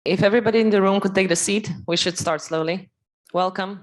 If everybody in the room could take the seat, we should start slowly. Welcome.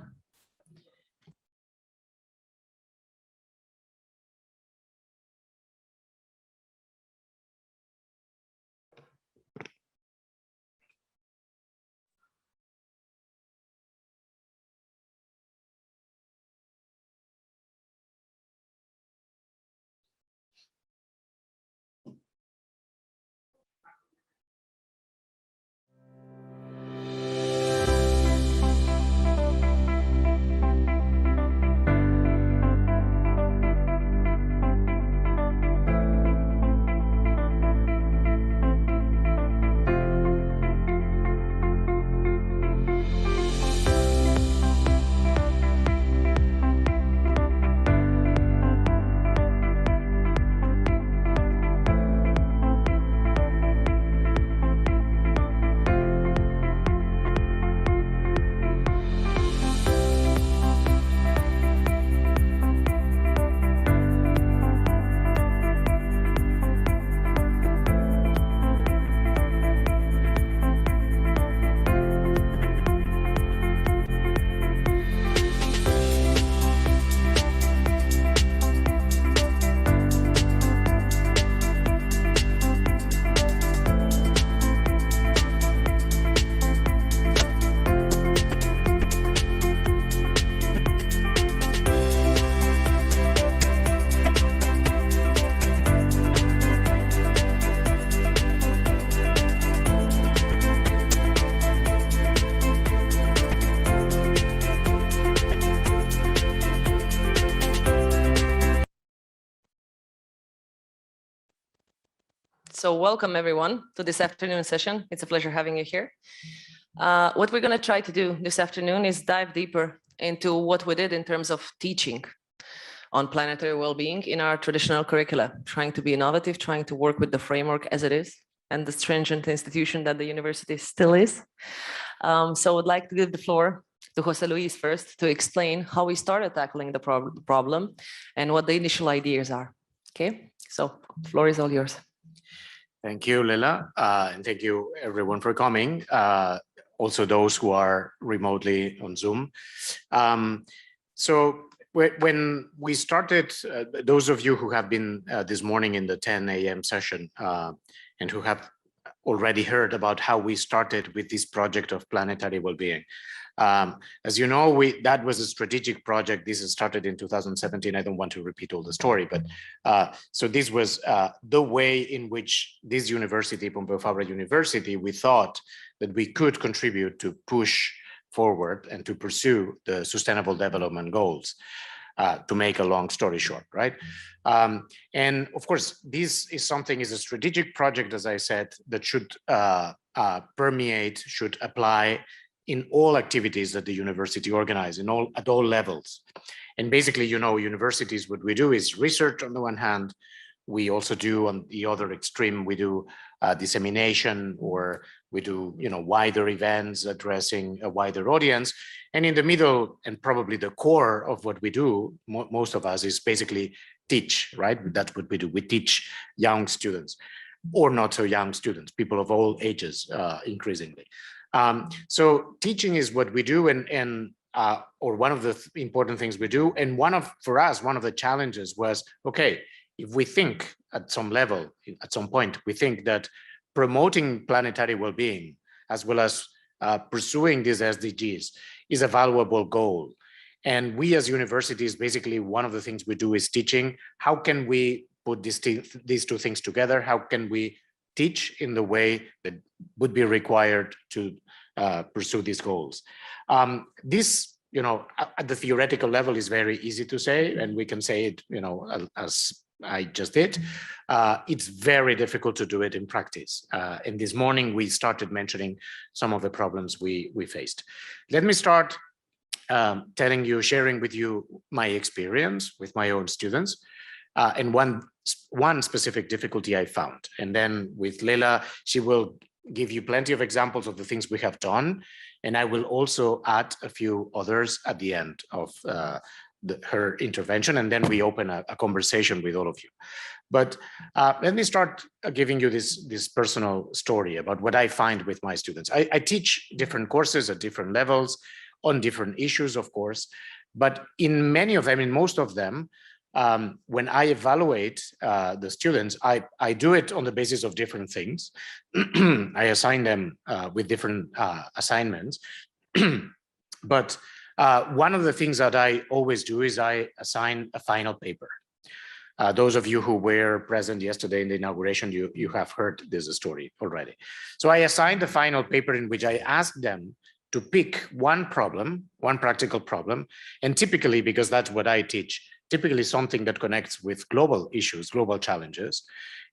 So welcome everyone to this afternoon session. It's a pleasure having you here. What we're going to try to do this afternoon is dive deeper into what we did in terms of teaching on planetary well-being in our traditional curricula, trying to be innovative, trying to work with the framework as it is and the stringent institution that the university still is. So I would like to give the floor to Josep Lluis first to explain how we started tackling the problem and what the initial ideas are. Okay, so the floor is all yours. Thank you, Lela, and thank you everyone for coming. Also those who are remotely on Zoom. So when we started, those of you who have been this morning in the 10 a.m. session and who have already heard about how we started with this project of planetary well-being. As you know, that was a strategic project. This has started in 2017. I don't want to repeat all the story, but so this was the way in which this university, Pompeu Fabra University, we thought that we could contribute to push forward and to pursue the Sustainable Development Goals. To make a long story short, right? And of course, this is a strategic project, as I said, that should permeate, should apply in all activities that the university organizes, at all levels. And basically, you know, universities, what we do is research on the one hand. We also do on the other extreme, we do dissemination, or we do, you know, wider events addressing a wider audience. And in the middle, and probably the core of what we do, most of us, is basically teach, right? That's what we do. We teach young students, or not so young students, people of all ages, increasingly. So teaching is what we do, or one of the important things we do. And for us, one of the challenges was, okay, if we think at some level, at some point, we think that promoting planetary well-being, as well as pursuing these SDGs, is a valuable goal. And we as universities, basically, one of the things we do is teaching. How can we put these two things together? How can we teach in the way that would be required to pursue these goals? This, you know, at the theoretical level is very easy to say, and we can say it, you know, as I just did. It's very difficult to do it in practice. And this morning we started mentioning some of the problems we faced. Let me start sharing with you my experience with my own students, and one specific difficulty I found. And then with Lela, she will give you plenty of examples of the things we have done. And I will also add a few others at the end of her intervention, and then we open a conversation with all of you. But let me start giving you this personal story about what I find with my students. I teach different courses at different levels on different issues, of course, but in many of them, in most of them, when I evaluate the students, I do it on the basis of different things. I assign them with different assignments. But one of the things that I always do is I assign a final paper. Those of you who were present yesterday in the inauguration, you have heard this story already. So I assigned a final paper in which I asked them to pick one problem, one practical problem, and typically, because that's what I teach, typically something that connects with global issues, global challenges.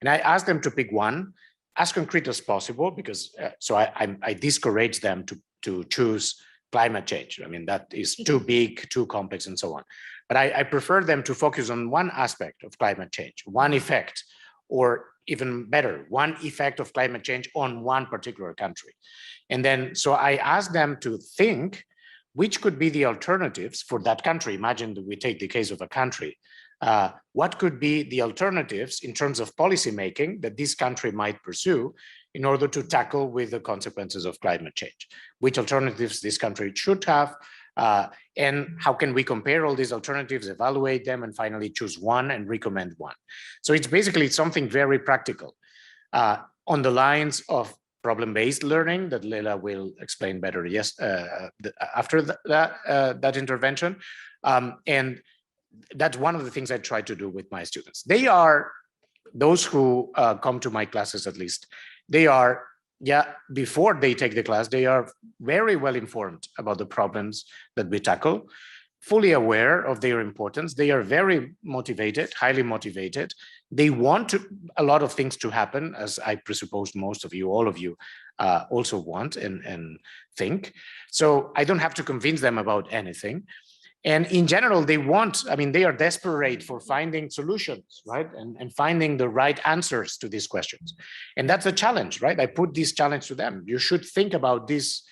And I asked them to pick one as concrete as possible, because so I discourage them to choose climate change. I mean, that is too big, too complex, and so on. But I prefer them to focus on one aspect of climate change, one effect, or even better, one effect of climate change on one particular country. And then, so I ask them to think which could be the alternatives for that country. Imagine that we take the case of a country. What could be the alternatives in terms of policy making that this country might pursue in order to tackle with the consequences of climate change? Which alternatives this country should have, and how can we compare all these alternatives, evaluate them, and finally choose one and recommend one. So it's basically something very practical on the lines of problem-based learning that Lela will explain better after that intervention. And that's one of the things I try to do with my students. They are, those who come to my classes at least, they are, before they take the class, they are very well informed about the problems that we tackle, fully aware of their importance. They are very motivated, highly motivated. They want a lot of things to happen, as I presuppose most of you, all of you also want and think. So I don't have to convince them about anything. And in general, they want, I mean, they are desperate for finding solutions, right? And finding the right answers to these questions. And that's a challenge, right? I put this challenge to them. You should think about these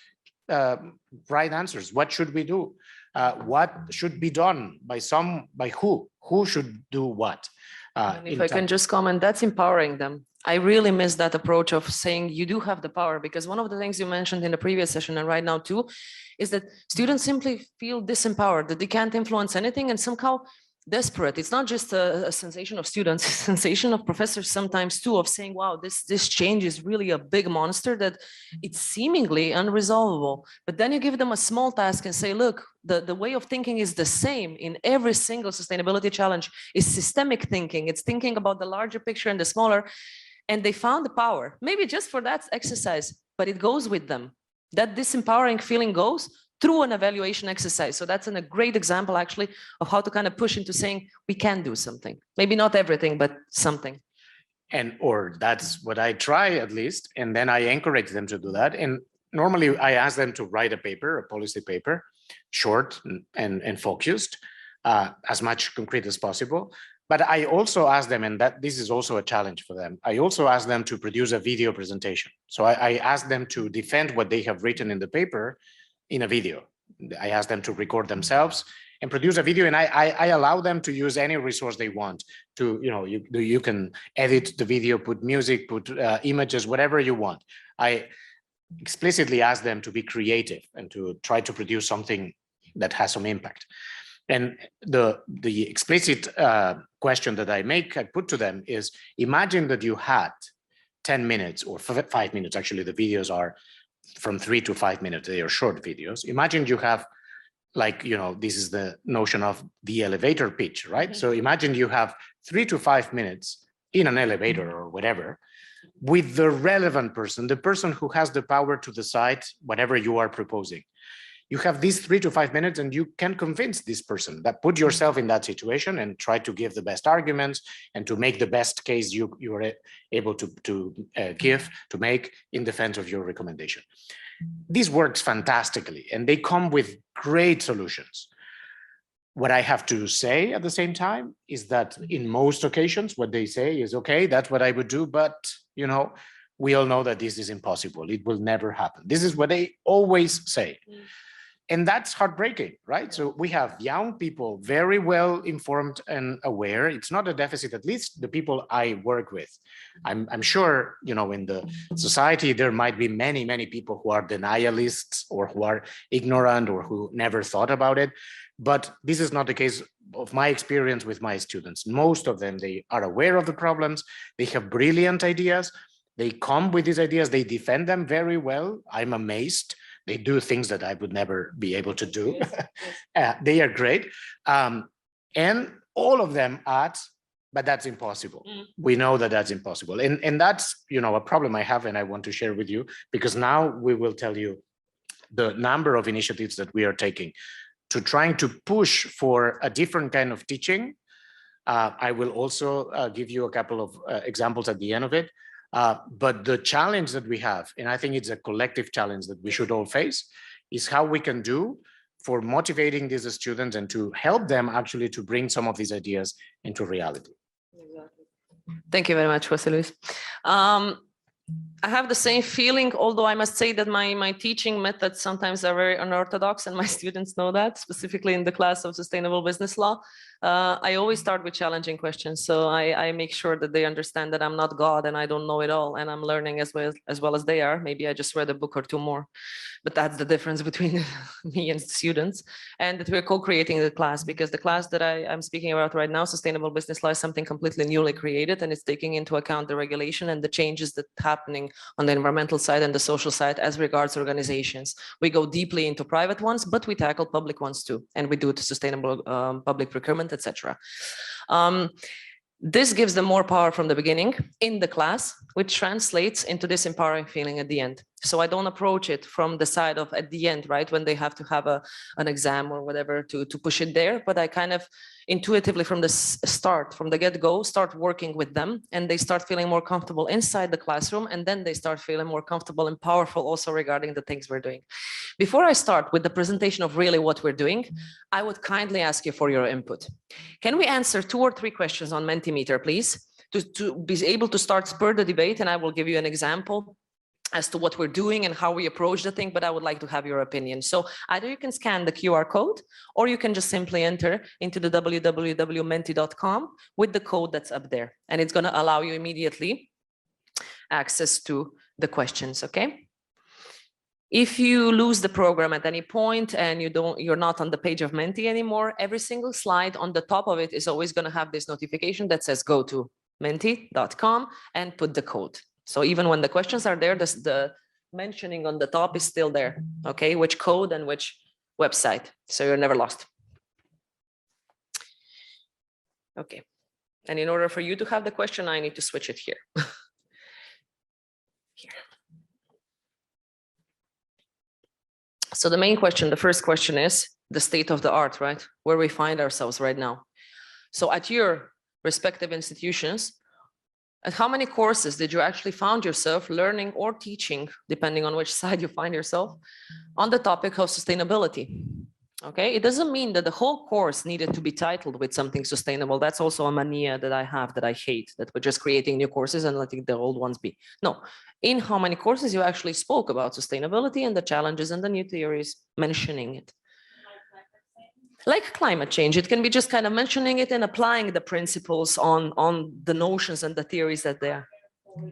right answers. What should we do? What should be done by who? Who should do what? And if I can just comment, that's empowering them. I really miss that approach of saying you do have the power, because one of the things you mentioned in the previous session and right now too, is that students simply feel disempowered, that they can't influence anything and somehow desperate. It's not just a sensation of students, it's a sensation of professors sometimes too, of saying, wow, this change is really a big monster that it's seemingly unresolvable. But then you give them a small task and say, look, the way of thinking is the same in every single sustainability challenge. It's systemic thinking. It's thinking about the larger picture and the smaller. And they found the power, maybe just for that exercise, but it goes with them. That disempowering feeling goes through an evaluation exercise. So that's a great example actually of how to kind of push into saying we can do something. Maybe not everything, but something. Or that's what I try at least. And then I encourage them to do that. And normally I ask them to write a paper, a policy paper, short and focused, as much concrete as possible. But I also ask them, and that this is also a challenge for them, I also ask them to produce a video presentation. So I ask them to defend what they have written in the paper in a video. I ask them to record themselves and produce a video, and I allow them to use any resource they want to, you can edit the video, put music, put images, whatever you want. I explicitly ask them to be creative and to try to produce something that has some impact. And the explicit question that I put to them is, imagine that you had 10 minutes or 5 minutes, actually the videos are from 3 to 5 minutes, they are short videos. Imagine you have this is the notion of the elevator pitch, right? Mm-hmm. So imagine you have 3 to 5 minutes in an elevator or whatever with the relevant person, the person who has the power to decide whatever you are proposing. You have these 3 to 5 minutes and you can convince this person, that put yourself in that situation and try to give the best arguments and to make the best case you are able to make in defense of your recommendation. This works fantastically and they come with great solutions. What I have to say at the same time is that in most occasions, what they say is, okay, that's what I would do, but we all know that this is impossible. It will never happen. This is what they always say. And that's heartbreaking, right? So we have young people, very well informed and aware. It's not a deficit, at least the people I work with. I'm sure, you know, in the society, there might be many, many people who are denialists or who are ignorant or who never thought about it. But this is not the case of my experience with my students. Most of them, they are aware of the problems. They have brilliant ideas. They come with these ideas. They defend them very well. I'm amazed. They do things that I would never be able to do. They are great. And all of them add, but that's impossible. We know that that's impossible. And that's, you know, a problem I have and I want to share with you, because now we will tell you the number of initiatives that we are taking to trying to push for a different kind of teaching. I will also give you a couple of examples at the end of it. But the challenge that we have, and I think it's a collective challenge that we should all face, is how we can do for motivating these students and to help them actually to bring some of these ideas into reality. Exactly. Thank you very much, Josep Lluis. I have the same feeling, although I must say that my teaching methods sometimes are very unorthodox, and my students know that, specifically in the class of sustainable business law. I always start with challenging questions. So I make sure that they understand that I'm not God and I don't know it all, and I'm learning as well as they are. Maybe I just read a book or two more, but that's the difference between me and students, and that we're co-creating the class, because the class that I'm speaking about right now, sustainable business law, is something completely newly created, and it's taking into account the regulation and the changes that happening on the environmental side and the social side as regards organizations. We go deeply into private ones, but we tackle public ones too, and we do it to sustainable public procurement, etc. This gives them more power from the beginning in the class, which translates into this empowering feeling at the end. So I don't approach it from the side of at the end, right, when they have to have an exam or whatever to push it there, but I kind of intuitively from the start, from the get-go, start working with them, and they start feeling more comfortable inside the classroom, and then they start feeling more comfortable and powerful also regarding the things we're doing. Before I start with the presentation of really what we're doing, I would kindly ask you for your input. Can we answer 2 or 3 questions on Mentimeter, please, to be able to start spur the debate, and I will give you an example as to what we're doing and how we approach the thing, but I would like to have your opinion. So either you can scan the QR code, or you can just simply enter into the www.menti.com with the code that's up there, and it's going to allow you immediately access to the questions, okay? If you lose the program at any point and you're not on the page of Menti anymore, every single slide on the top of it is always going to have this notification that says go to menti.com and put the code. So even when the questions are there, the mentioning on the top is still there, okay? Which code and which website, so you're never lost. Okay, and in order for you to have the question, I need to switch it here. Here. So the main question, the first question is the state of the art, right? Where we find ourselves right now. So at your respective institutions, at how many courses did you actually find yourself learning or teaching, depending on which side you find yourself, on the topic of sustainability? Okay, it doesn't mean that the whole course needed to be titled with something sustainable. That's also a mania that I have, that I hate, that we're just creating new courses and letting the old ones be. No, in how many courses you actually spoke about sustainability and the challenges and the new theories, mentioning it. Like climate change, it can be just kind of mentioning it and applying the principles on the notions and the theories that they are.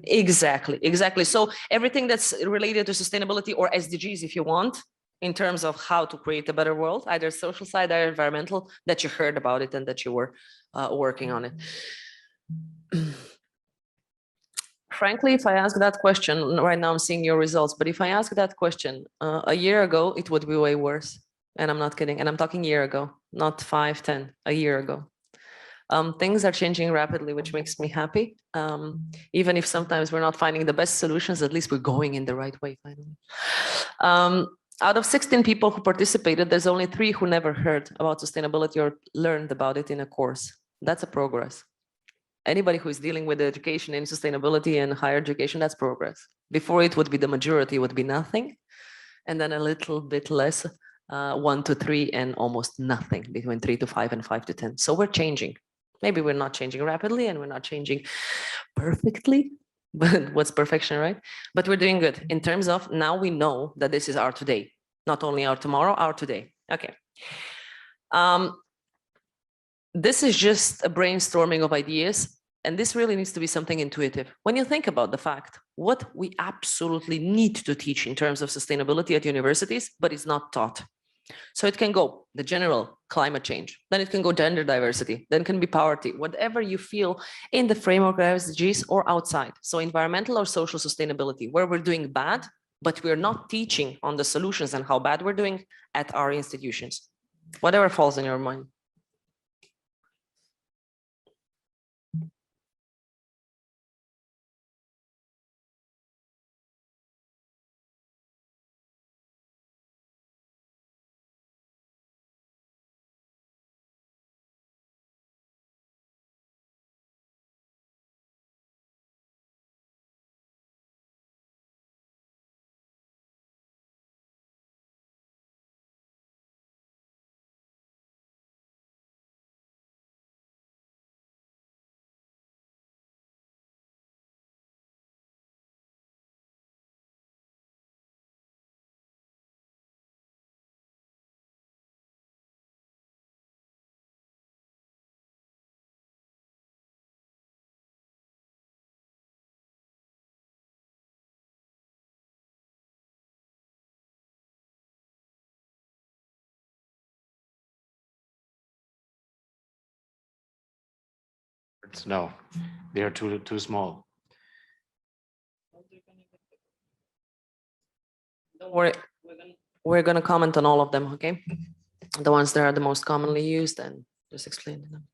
Exactly, exactly. So everything that's related to sustainability, or SDGs if you want, in terms of how to create a better world, either social side or environmental, that you heard about it and that you were working on it. Frankly, if I ask that question, right now I'm seeing your results, but if I ask that question a year ago, it would be way worse. And I'm not kidding. And I'm talking a year ago, not 5, 10, a year ago. Things are changing rapidly, which makes me happy. Even if sometimes we're not finding the best solutions, at least we're going in the right way finally. Out of 16 people who participated, there's only 3 who never heard about sustainability or learned about it in a course. That's a progress. Anybody who is dealing with education in sustainability and higher education, that's progress. Before it would be the majority, would be nothing. And then a little bit less, 1 to 3, and almost nothing between 3 to 5 and 5 to 10. So we're changing. Maybe we're not changing rapidly and we're not changing perfectly, but what's perfection, right? But we're doing good in terms of now we know that this is our today. Not only our tomorrow, our today. Okay. This is just a brainstorming of ideas, and this really needs to be something intuitive. When you think about the fact, what we absolutely need to teach in terms of sustainability at universities, but it's not taught. So it can go the general climate change, then it can go gender diversity, then it can be poverty, whatever you feel in the framework of SDGs or outside. So environmental or social sustainability, where we're doing bad, but we're not teaching on the solutions and how bad we're doing at our institutions. Whatever falls in your mind. No, they are too small. Don't worry, we're going to comment on all of them, okay? The ones that are the most commonly used, and just explain them.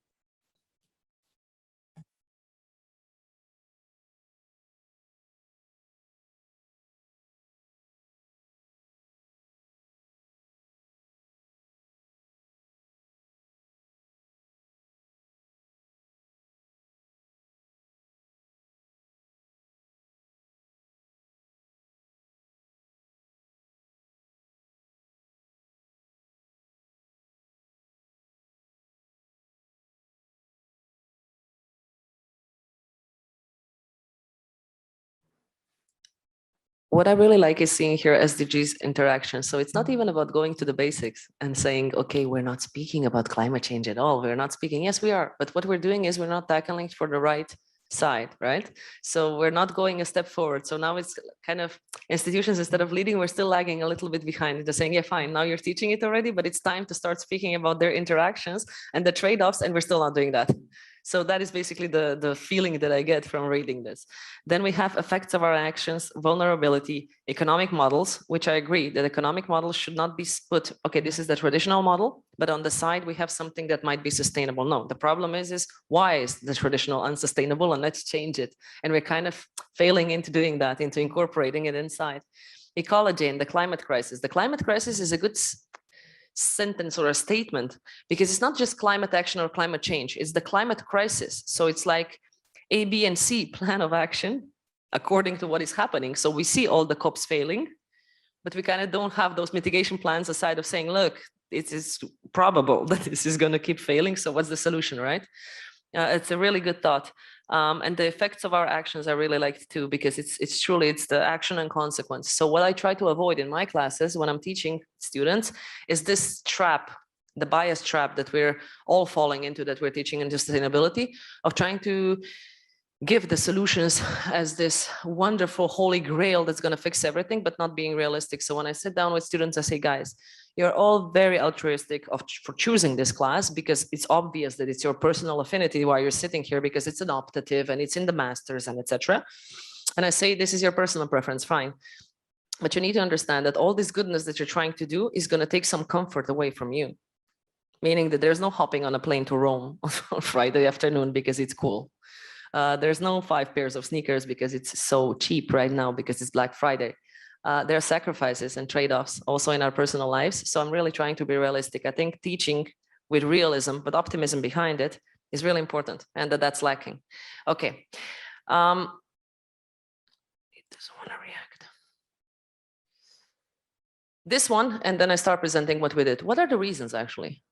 What I really like is seeing here SDGs interaction. So it's not even about going to the basics and saying, okay, we're not speaking about climate change at all. We're not speaking. Yes, we are. But what we're doing is we're not tackling for the right side, right? So we're not going a step forward. So now it's kind of institutions, instead of leading, we're still lagging a little bit behind. They're saying, yeah, fine, now you're teaching it already, but it's time to start speaking about their interactions and the trade-offs, and we're still not doing that. So that is basically the feeling that I get from reading this. Then we have effects of our actions, vulnerability, economic models, which I agree that economic models should not be put, okay, this is the traditional model, but on the side we have something that might be sustainable. No, the problem is why is the traditional unsustainable, and let's change it. And we're kind of failing into doing that, into incorporating it inside. Ecology and the climate crisis. The climate crisis is a good sentence or a statement, because it's not just climate action or climate change, it's the climate crisis. So it's like A, B, and C plan of action according to what is happening. So we see all the COPs failing, but we kind of don't have those mitigation plans aside of saying, look, it is probable that this is going to keep failing. So what's the solution, right? It's a really good thought. And the effects of our actions I really like too, because it's truly the action and consequence. So what I try to avoid in my classes when I'm teaching students is this trap, the bias trap that we're all falling into, that we're teaching into sustainability, of trying to give the solutions as this wonderful holy grail that's going to fix everything, but not being realistic. So when I sit down with students, I say, guys, you're all very altruistic for choosing this class, because it's obvious that it's your personal affinity while you're sitting here, because it's an optative and it's in the masters and etc. And I say, this is your personal preference, fine. But you need to understand that all this goodness that you're trying to do is going to take some comfort away from you. Meaning that there's no hopping on a plane to Rome on Friday afternoon because it's cool. There's no 5 pairs of sneakers because it's so cheap right now because it's Black Friday. There are sacrifices and trade-offs also in our personal lives. So I'm really trying to be realistic. I think teaching with realism, but optimism behind it, is really important, and that's lacking. Okay. It doesn't want to react. This one, and then I start presenting what we did. What are the reasons actually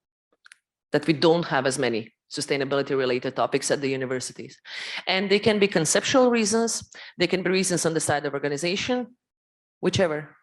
that we don't have as many sustainability related topics at the universities? And they can be conceptual reasons, they can be reasons on the side of organization, whichever.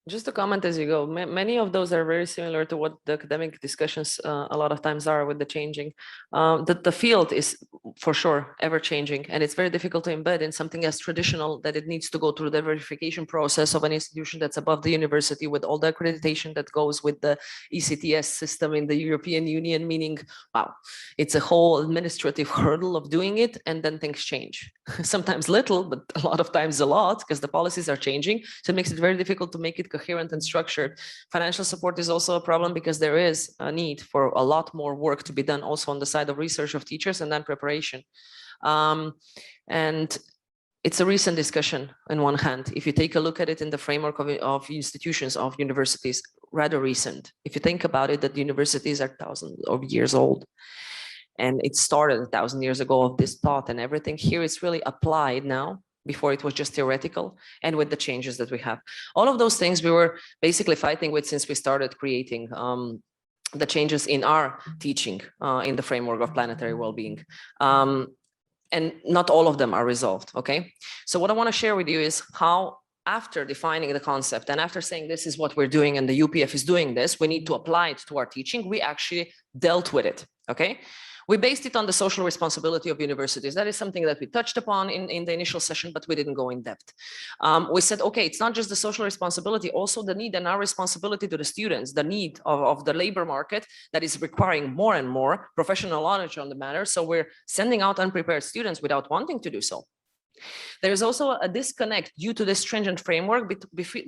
Just to comment as you go, many of those are very similar to what the academic discussions a lot of times are with the changing. The field is for sure ever changing, and it's very difficult to embed in something as traditional that it needs to go through the verification process of an institution that's above the university with all the accreditation that goes with the ECTS system in the European Union, meaning, wow, it's a whole administrative hurdle of doing it, and then things change. Sometimes little, but a lot of times a lot, because the policies are changing. So it makes it very difficult to make it coherent and structured. Financial support is also a problem because there is a need for a lot more work to be done also on the side of research of teachers and then preparation. And it's a recent discussion on one hand. If you take a look at it in the framework of institutions, of universities, rather recent. If you think about it, that universities are thousands of years old. And it started 1,000 years ago of this thought, and everything here is really applied now. Before it was just theoretical, and with the changes that we have. All of those things we were basically fighting with since we started creating the changes in our teaching in the framework of planetary well-being. And not all of them are resolved, okay? So what I want to share with you is how, after defining the concept and after saying this is what we're doing and the UPF is doing this, we need to apply it to our teaching, we actually dealt with it, okay? We based it on the social responsibility of universities. That is something that we touched upon in the initial session, but we didn't go in depth. We said, okay, it's not just the social responsibility, also the need and our responsibility to the students, the need of the labor market that is requiring more and more professional knowledge on the matter. So we're sending out unprepared students without wanting to do so. There is also a disconnect due to this stringent framework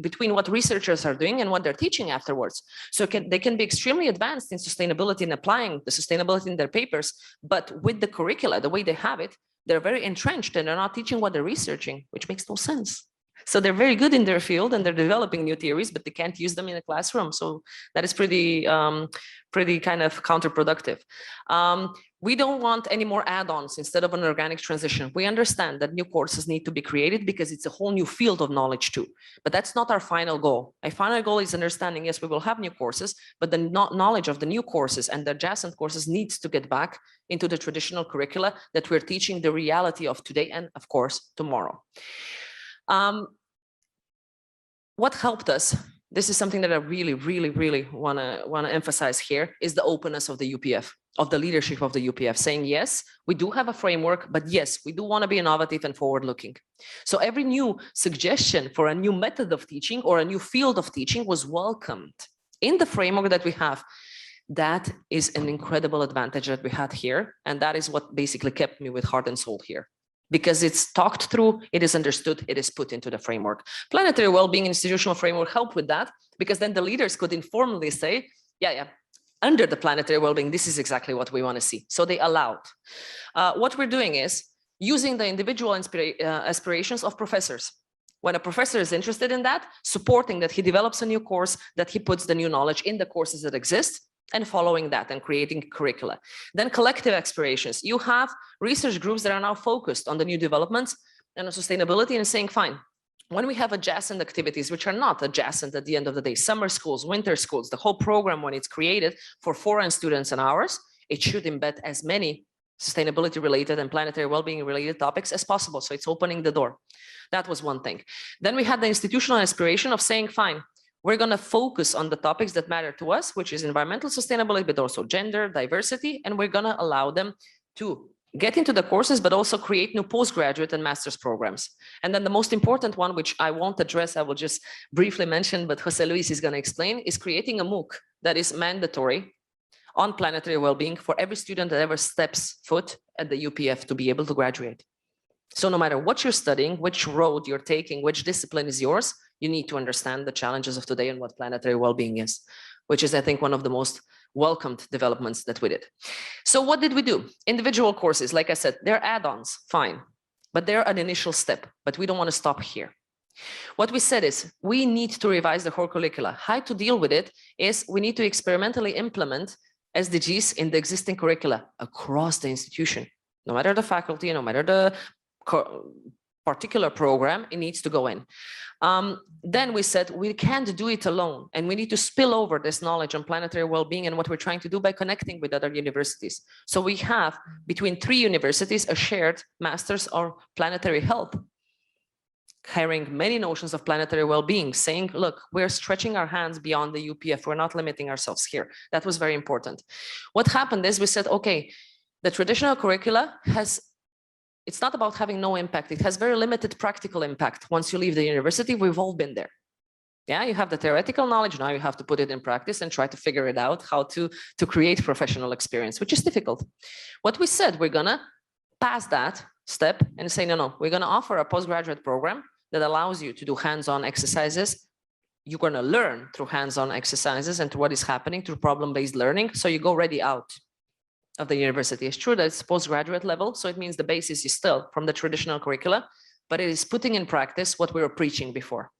between what researchers are doing and what they're teaching afterwards. So they can be extremely advanced in sustainability and applying the sustainability in their papers, but with the curricula, the way they have it, they're very entrenched and they're not teaching what they're researching, which makes no sense. So they're very good in their field and they're developing new theories, but they can't use them in a classroom. So that is pretty kind of counterproductive. We don't want any more add-ons instead of an organic transition. We understand that new courses need to be created because it's a whole new field of knowledge too. But that's not our final goal. Our final goal is understanding, yes, we will have new courses, but the knowledge of the new courses and the adjacent courses needs to get back into the traditional curricula that we're teaching the reality of today and, of course, tomorrow. What helped us, this is something that I really want to emphasize here, is the openness of the UPF, of the leadership of the UPF, saying, yes, we do have a framework, but yes, we do want to be innovative and forward-looking. So every new suggestion for a new method of teaching or a new field of teaching was welcomed in the framework that we have. That is an incredible advantage that we had here. And that is what basically kept me with heart and soul here. Because it's talked through, it is understood, it is put into the framework. Planetary Wellbeing Institutional Framework helped with that, because then the leaders could informally say, yeah, under the planetary wellbeing, this is exactly what we want to see. So they allowed. What we're doing is using the individual aspirations of professors. When a professor is interested in that, supporting that he develops a new course, that he puts the new knowledge in the courses that exist, and following that and creating curricula. Then collective aspirations. You have research groups that are now focused on the new developments and on sustainability and saying, fine, when we have adjacent activities, which are not adjacent at the end of the day, summer schools, winter schools, the whole program when it's created for foreign students and ours, it should embed as many sustainability related and planetary well-being related topics as possible. So it's opening the door. That was one thing. Then we had the institutional aspiration of saying, fine, we're going to focus on the topics that matter to us, which is environmental sustainability, but also gender, diversity, and we're going to allow them to get into the courses, but also create new postgraduate and master's programs. And then the most important one, which I won't address, I will just briefly mention, but Josep Lluis is going to explain, is creating a MOOC that is mandatory on planetary well-being for every student that ever steps foot at the UPF to be able to graduate. So no matter what you're studying, which road you're taking, which discipline is yours, you need to understand the challenges of today and what planetary well-being is, which is, I think, one of the most welcomed developments that we did. So what did we do? Individual courses, like I said, they're add-ons, fine, but they're an initial step, but we don't want to stop here. What we said is we need to revise the whole curricula. How to deal with it is we need to experimentally implement SDGs in the existing curricula across the institution. No matter the faculty, no matter the particular program, it needs to go in. Then we said we can't do it alone, and we need to spill over this knowledge on planetary well-being and what we're trying to do by connecting with other universities. So we have between 3 universities a shared master's or planetary health. carrying many notions of planetary well-being, saying, look, we're stretching our hands beyond the UPF. We're not limiting ourselves here. That was very important. What happened is we said, okay, the traditional curricula it's not about having no impact. It has very limited practical impact. Once you leave the university, we've all been there. Yeah, you have the theoretical knowledge. Now you have to put it in practice and try to figure it out how to create professional experience, which is difficult. What we said, we're gonna pass that step and say, no, we're gonna offer a postgraduate program that allows you to do hands-on exercises. You're gonna learn through hands-on exercises and through what is happening through problem-based learning. So you go ready out of the university. It's true that it's postgraduate level. So it means the basis is still from the traditional curricula, but it is putting in practice what we were preaching before.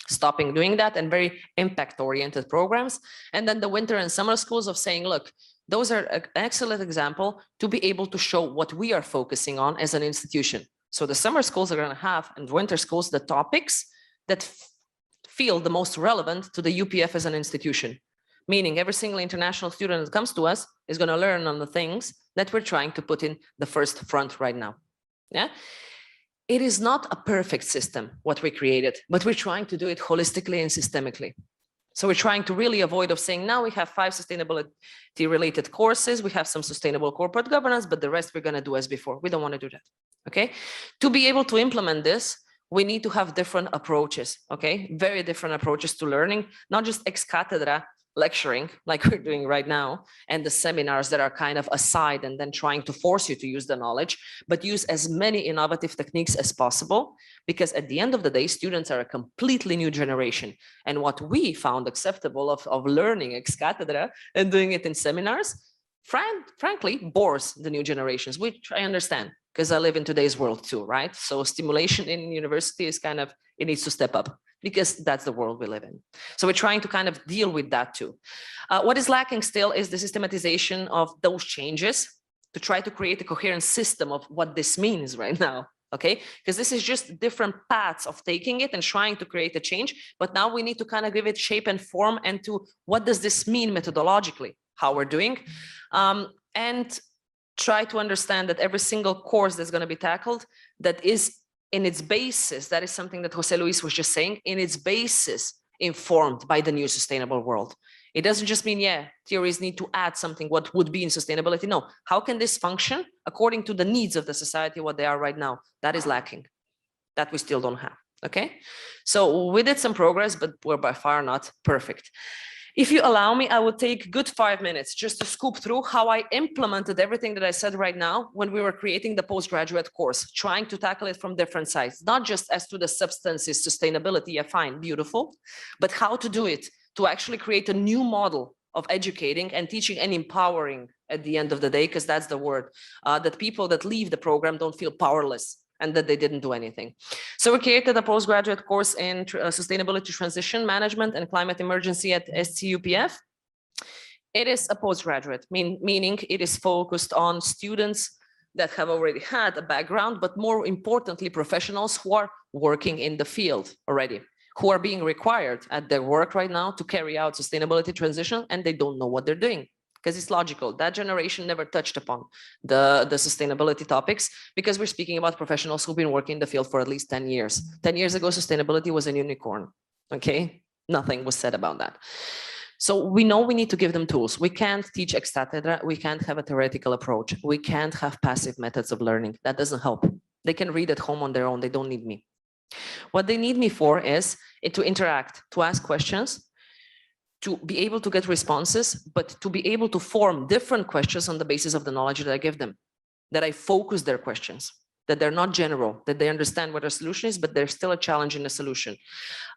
Stopping doing that and very impact-oriented programs. And then the winter and summer schools of saying, look, those are an excellent example to be able to show what we are focusing on as an institution. So the summer schools are going to have, and winter schools, the topics that feel the most relevant to the UPF as an institution. Meaning every single international student that comes to us is going to learn on the things that we're trying to put in the first front right now. Yeah. It is not a perfect system, what we created, but we're trying to do it holistically and systemically. So we're trying to really avoid of saying, now we have 5 sustainability related courses, we have some sustainable corporate governance, but the rest we're going to do as before. We don't want to do that. Okay. To be able to implement this, we need to have different approaches. Okay. Very different approaches to learning, not just ex cathedra lecturing like we're doing right now, and the seminars that are kind of aside and then trying to force you to use the knowledge, but use as many innovative techniques as possible, because at the end of the day, students are a completely new generation. And what we found acceptable of learning ex cathedra and doing it in seminars, frankly, bores the new generations, which I understand, because I live in today's world too, right? So stimulation in university is kind of, it needs to step up, because that's the world we live in. So we're trying to kind of deal with that too. What is lacking still is the systematization of those changes to try to create a coherent system of what this means right now, okay? Because this is just different paths of taking it and trying to create a change, but now we need to kind of give it shape and form and to what does this mean methodologically, how we're doing, and try to understand that every single course that's going to be tackled, that is in its basis, that is something that Josep Lluis was just saying, in its basis, informed by the new sustainable world. It doesn't just mean, yeah, theories need to add something, what would be in sustainability. No, how can this function according to the needs of the society, what they are right now? That is lacking, that we still don't have, okay? So we did some progress, but we're by far not perfect. If you allow me, I would take good 5 minutes just to scoop through how I implemented everything that I said right now when we were creating the postgraduate course, trying to tackle it from different sides, not just as to the substances, sustainability, yeah, fine, beautiful, but how to do it, to actually create a new model of educating and teaching and empowering at the end of the day, because that's the word, that people that leave the program don't feel powerless and that they didn't do anything. So we created a postgraduate course in sustainability transition management and climate emergency at ESCI-UPF. It is a postgraduate, meaning it is focused on students that have already had a background, but more importantly, professionals who are working in the field already, who are being required at their work right now to carry out sustainability transition, and they don't know what they're doing. Because it's logical, that generation never touched upon the sustainability topics, because we're speaking about professionals who've been working in the field for at least 10 years. 10 years ago, sustainability was a unicorn, okay? Nothing was said about that. So we know we need to give them tools. We can't teach ex cathedra, we can't have a theoretical approach. We can't have passive methods of learning. That doesn't help. They can read at home on their own, they don't need me. What they need me for is to interact, to ask questions, to be able to get responses, but to be able to form different questions on the basis of the knowledge that I give them, that I focus their questions, that they're not general, that they understand what a solution is, but there's still a challenge in the solution.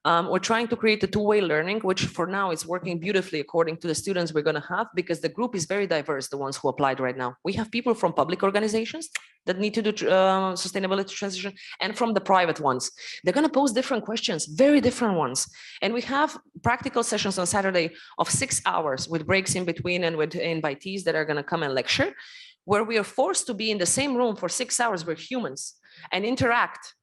We're trying to create a two-way learning, which for now is working beautifully according to the students we're going to have, because the group is very diverse, the ones who applied right now. We have people from public organizations that need to do sustainability transition, and from the private ones. They're going to pose different questions, very different ones. And we have practical sessions on Saturday of 6 hours with breaks in between and with invitees that are going to come and lecture, where we are forced to be in the same room for 6 hours with humans and interact.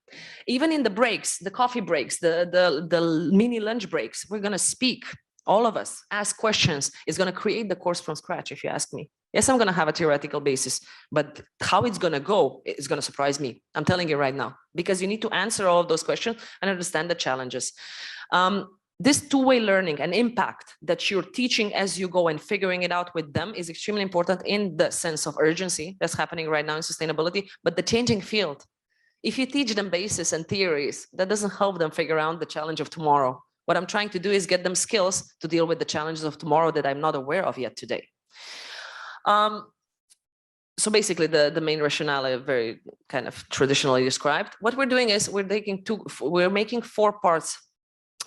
Even in the breaks, the coffee breaks, the mini lunch breaks, we're going to speak, all of us, ask questions. It's going to create the course from scratch, if you ask me. Yes, I'm going to have a theoretical basis, but how it's going to go is going to surprise me. I'm telling you right now, because you need to answer all of those questions and understand the challenges. This two-way learning and impact that you're teaching as you go and figuring it out with them is extremely important in the sense of urgency that's happening right now in sustainability, but the changing field. If you teach them basis and theories, that doesn't help them figure out the challenge of tomorrow. What I'm trying to do is get them skills to deal with the challenges of tomorrow that I'm not aware of yet today. So basically the main rationale very kind of traditionally described. What we're doing is we're making 4 parts.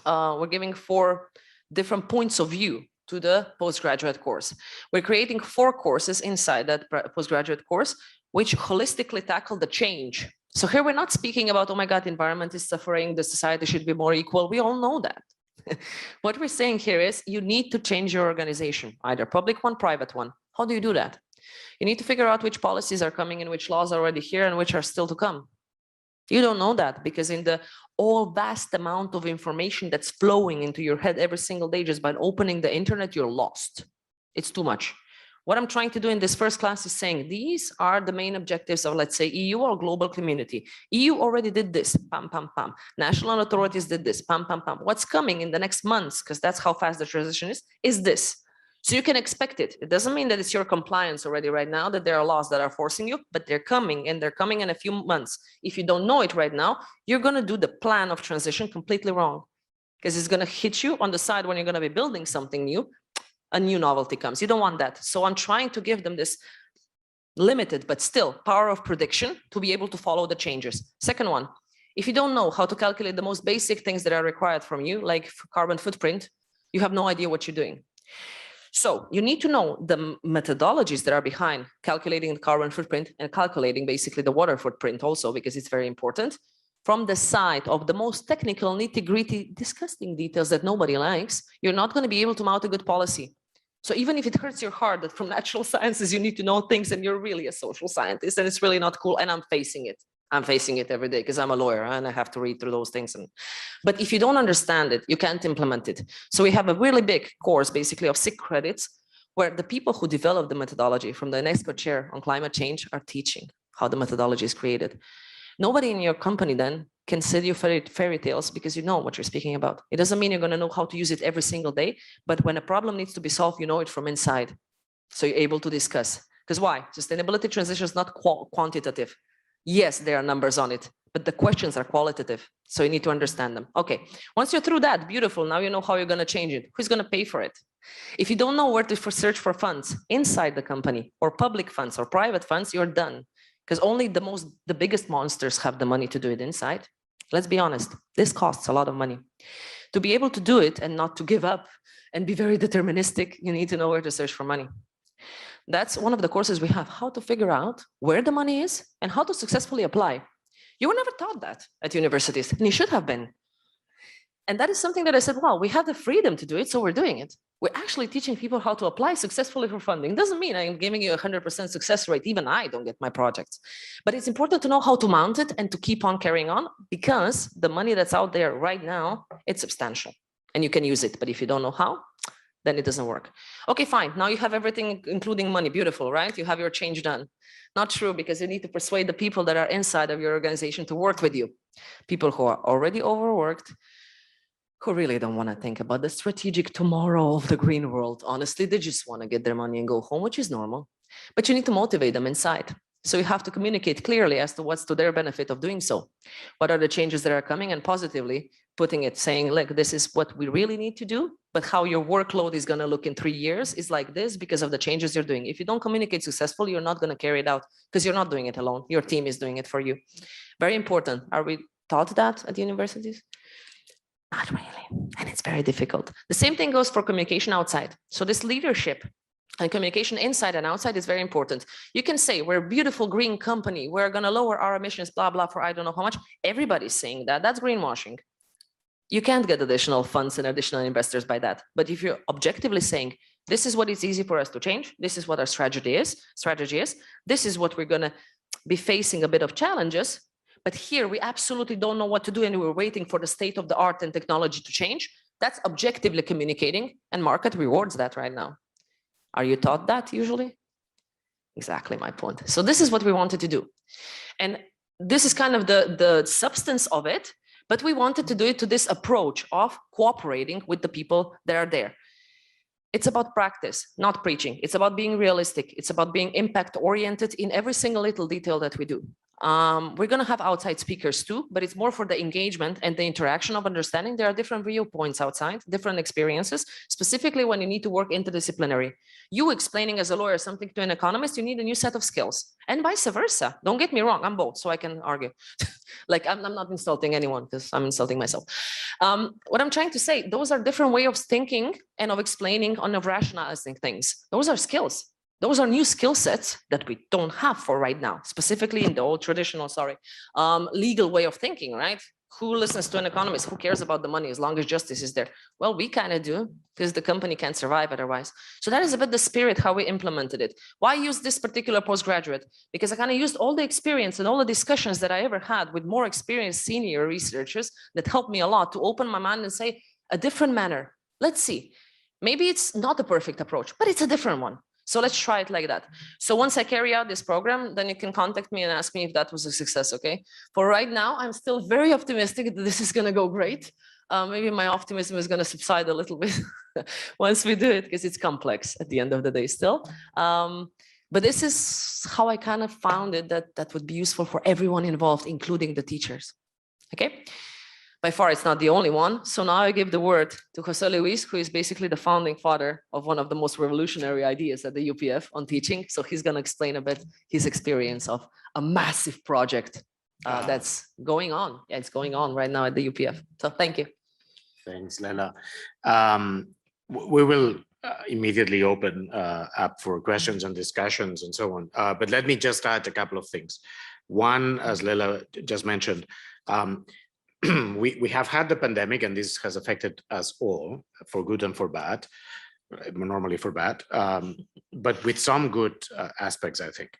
We're giving 4 different points of view to the postgraduate course. We're creating 4 courses inside that postgraduate course, which holistically tackle the change. So here we're not speaking about, oh my God, the environment is suffering, the society should be more equal. We all know that. What we're saying here is you need to change your organization, either public one, private one. How do you do that? You need to figure out which policies are coming in, which laws are already here and which are still to come. You don't know that because in the all vast amount of information that's flowing into your head every single day, just by opening the internet, you're lost. It's too much. What I'm trying to do in this first class is saying these are the main objectives of, let's say, EU or global community. EU already did this, pam, pam, pam. National authorities did this, pam, pam, pam. What's coming in the next months, because that's how fast the transition is this. So you can expect it. It doesn't mean that it's your compliance already right now, that there are laws that are forcing you, but they're coming and they're coming in a few months. If you don't know it right now, you're going to do the plan of transition completely wrong because it's going to hit you on the side when you're going to be building something new. A new novelty comes. You don't want that. So I'm trying to give them this limited, but still power of prediction to be able to follow the changes. Second one, if you don't know how to calculate the most basic things that are required from you, like carbon footprint, you have no idea what you're doing. So you need to know the methodologies that are behind calculating the carbon footprint and calculating basically the water footprint also, because it's very important. From the side of the most technical, nitty-gritty, disgusting details that nobody likes, you're not going to be able to mount a good policy. So even if it hurts your heart that from natural sciences, you need to know things and you're really a social scientist and it's really not cool. And I'm facing it. I'm facing it every day because I'm a lawyer and I have to read through those things. But if you don't understand it, you can't implement it. So we have a really big course, basically of 6 credits, where the people who develop the methodology from the Unesco chair on climate change are teaching how the methodology is created. Nobody in your company then can sell you fairy tales because you know what you're speaking about. It doesn't mean you're going to know how to use it every single day, but when a problem needs to be solved, you know it from inside. So you're able to discuss. Because why? Sustainability transition is not quantitative. Yes, there are numbers on it, but the questions are qualitative. So you need to understand them. Okay, once you're through that, beautiful. Now you know how you're going to change it. Who's going to pay for it? If you don't know where to search for funds inside the company or public funds or private funds, you're done. Because only the biggest monsters have the money to do it inside. Let's be honest, this costs a lot of money. To be able to do it and not to give up and be very deterministic, you need to know where to search for money. That's one of the courses we have, how to figure out where the money is and how to successfully apply. You were never taught that at universities, and you should have been. And that is something that I said, wow, we have the freedom to do it, so we're doing it. We're actually teaching people how to apply successfully for funding. Doesn't mean I'm giving you a 100% success rate. Even I don't get my projects. But it's important to know how to mount it and to keep on carrying on, because the money that's out there right now, it's substantial and you can use it. But if you don't know how, then it doesn't work. Okay, fine. Now you have everything, including money. Beautiful, right? You have your change done. Not true, because you need to persuade the people that are inside of your organization to work with you. People who are already overworked, who really don't want to think about the strategic tomorrow of the green world. Honestly, they just want to get their money and go home, which is normal. But you need to motivate them inside. So you have to communicate clearly as to what's to their benefit of doing so. What are the changes that are coming, and positively putting it, saying, look, this is what we really need to do, but how your workload is going to look in 3 years is like this because of the changes you're doing. If you don't communicate successfully, you're not going to carry it out because you're not doing it alone. Your team is doing it for you. Very important. Are we taught that at universities? Not really. And it's very difficult. The same thing goes for communication outside. So this leadership and communication inside and outside is very important. You can say we're a beautiful green company. We're going to lower our emissions, blah, blah, for I don't know how much. Everybody's saying that. That's greenwashing. You can't get additional funds and additional investors by that. But if you're objectively saying, this is what is easy for us to change. This is what our strategy is. This is what we're going to be facing a bit of challenges. But here we absolutely don't know what to do and we're waiting for the state of the art and technology to change. That's objectively communicating, and market rewards that right now. Are you taught that usually? Exactly my point. So this is what we wanted to do. And this is kind of the substance of it, but we wanted to do it to this approach of cooperating with the people that are there. It's about practice, not preaching. It's about being realistic. It's about being impact oriented in every single little detail that we do. We're going to have outside speakers too, but it's more for the engagement and the interaction of understanding. There are different viewpoints outside, different experiences, specifically when you need to work interdisciplinary. You explaining as a lawyer something to an economist, you need a new set of skills, and vice versa. Don't get me wrong, I'm both, so I can argue. Like I'm not insulting anyone because I'm insulting myself. What I'm trying to say, those are different ways of thinking and of explaining and of rationalizing things. Those are skills. Those are new skill sets that we don't have for right now, specifically in the old traditional, legal way of thinking, right? Who listens to an economist? Who cares about the money as long as justice is there? Well, we kind of do, because the company can't survive otherwise. So that is a bit the spirit how we implemented it. Why use this particular postgraduate? Because I kind of used all the experience and all the discussions that I ever had with more experienced senior researchers that helped me a lot to open my mind and say a different manner. Let's see. Maybe it's not a perfect approach, but it's a different one. So let's try it like that. So once I carry out this program, then you can contact me and ask me if that was a success, okay? For right now, I'm still very optimistic that this is gonna go great. Maybe my optimism is gonna subside a little bit once we do it, because it's complex at the end of the day still. But this is how I kind of found it that would be useful for everyone involved, including the teachers, okay? By far, it's not the only one. So now I give the word to Josep Lluis, who is basically the founding father of one of the most revolutionary ideas at the UPF on teaching. So he's going to explain a bit his experience of a massive project that's going on. Yeah, it's going on right now at the UPF. So thank you. Thanks, Lela. We will immediately open up for questions and discussions and so on. But let me just add a couple of things. One, as Lela just mentioned, we have had the pandemic, and this has affected us all for good and for bad, normally for bad, but with some good aspects, I think,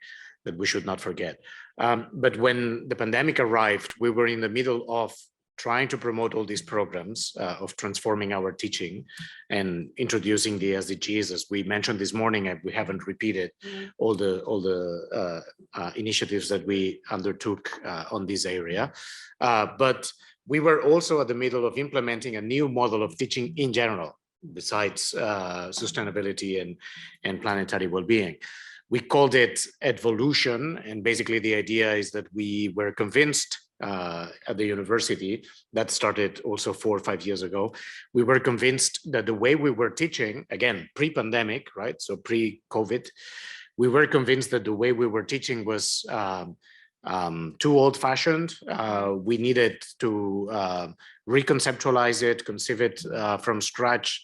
that we should not forget. But when the pandemic arrived, we were in the middle of trying to promote all these programs of transforming our teaching and introducing the SDGs, as we mentioned this morning. We haven't repeated all the initiatives that we undertook on this area, but we were also at the middle of implementing a new model of teaching in general, besides sustainability and planetary well-being. We called it evolution, and basically the idea is that we were convinced at the university, that started also 4 or 5 years ago, we were convinced that the way we were teaching, again, pre-pandemic, right, so pre-COVID, we were convinced that the way we were teaching was too old-fashioned. We needed to reconceptualize it, conceive it from scratch,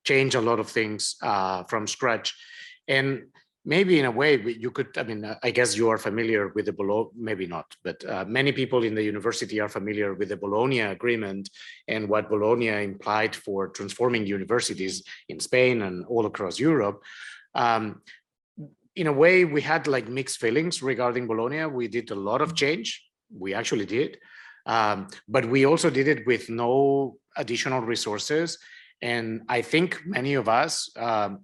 change a lot of things from scratch. And maybe in a way you could, I mean, I guess you are familiar with the Bologna, maybe not, but many people in the university are familiar with the Bologna Agreement and what Bologna implied for transforming universities in Spain and all across Europe. In a way, we had like mixed feelings regarding Bologna. We did a lot of change. We actually did. But we also did it with no additional resources. And I think many of us,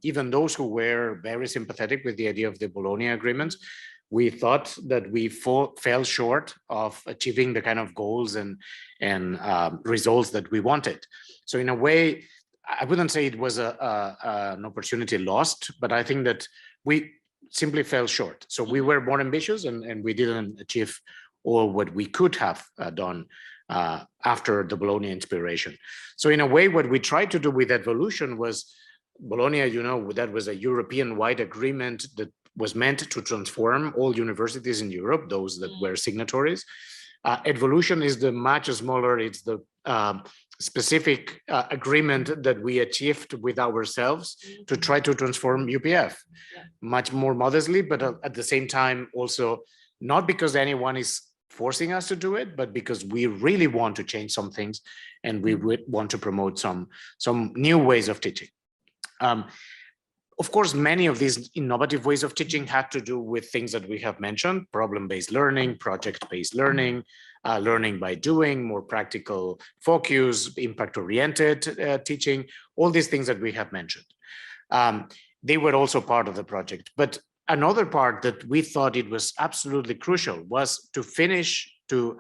even those who were very sympathetic with the idea of the Bologna Agreement, we thought that we fell short of achieving the kind of goals and results that we wanted. So in a way, I wouldn't say it was an opportunity lost, but I think that we simply fell short. So we were more ambitious and we didn't achieve all what we could have done after the Bologna inspiration. So in a way, what we tried to do with evolution was, Bologna, you know, that was a European-wide agreement that was meant to transform all universities in Europe, those that were signatories. Evolution is the much smaller, it's the specific agreement that we achieved with ourselves to try to transform UPF, much more modestly, but at the same time also not because anyone is forcing us to do it, but because we really want to change some things and we would want to promote some new ways of teaching. Of course, many of these innovative ways of teaching had to do with things that we have mentioned: problem-based learning, project-based learning, learning by doing, more practical focus, impact-oriented teaching, all these things that we have mentioned. They were also part of the project. But another part that we thought it was absolutely crucial was to finish, to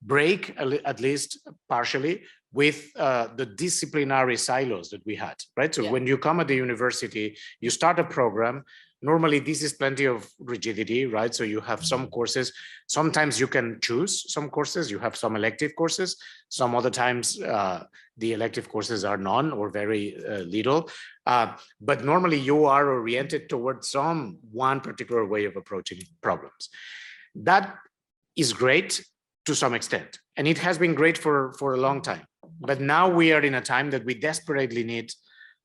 break at least partially with the disciplinary silos that we had, right? So when you come at the university, you start a program. Normally, this is plenty of rigidity, right? So you have some courses. Sometimes you can choose some courses. You have some elective courses. Some other times, the elective courses are none or very little. But normally, you are oriented towards one particular way of approaching problems. That is great to some extent, and it has been great for a long time. But now we are in a time that we desperately need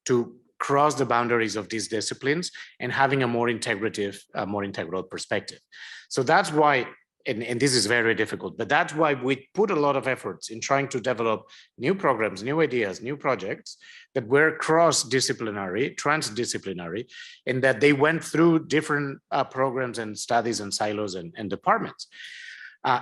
to cross the boundaries of these disciplines and having a more integrative, more integral perspective. So that's why, and this is very difficult, but that's why we put a lot of efforts in trying to develop new programs, new ideas, new projects that were cross-disciplinary, transdisciplinary, and that they went through different programs and studies and silos and departments.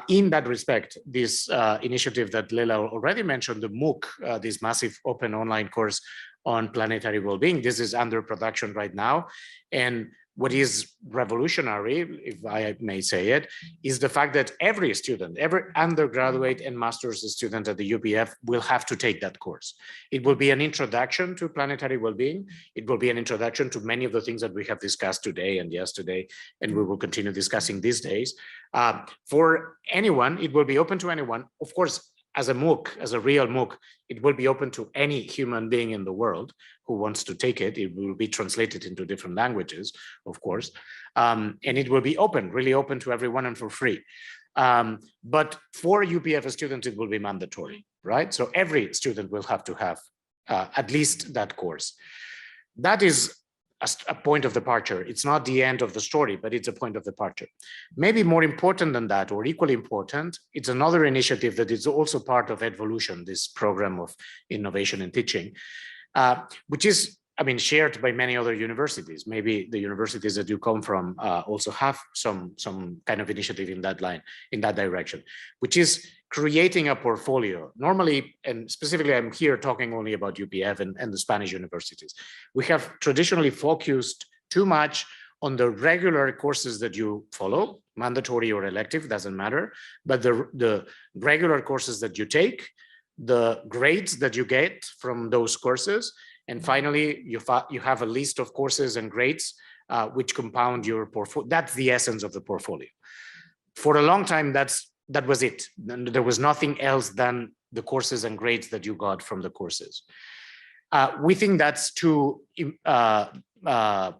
In that respect, this initiative that Lela already mentioned, the MOOC, this massive open online course on planetary well-being, this is under production right now. And what is revolutionary, if I may say it, is the fact that every student, every undergraduate and master's student at the UPF will have to take that course. It will be an introduction to planetary well-being. It will be an introduction to many of the things that we have discussed today and yesterday, and we will continue discussing these days. For anyone, it will be open to anyone. Of course, as a MOOC, as a real MOOC, it will be open to any human being in the world who wants to take it. It will be translated into different languages, of course, and it will be open, really open to everyone and for free. But for UPF students, it will be mandatory, right? So every student will have to have at least that course. That is a point of departure. It's not the end of the story, but it's a point of departure. Maybe more important than that, or equally important, it's another initiative that is also part of Evolution, this program of innovation and teaching, which is, I mean, shared by many other universities. Maybe the universities that you come from also have some kind of initiative in that line, in that direction, which is creating a portfolio. Normally, and specifically, I'm here talking only about UPF and the Spanish universities. We have traditionally focused too much on the regular courses that you follow, mandatory or elective, doesn't matter, but the regular courses that you take, the grades that you get from those courses, and finally, you have a list of courses and grades which compound your portfolio. That's the essence of the portfolio. For a long time, that was it. There was nothing else than the courses and grades that you got from the courses. We think that's too a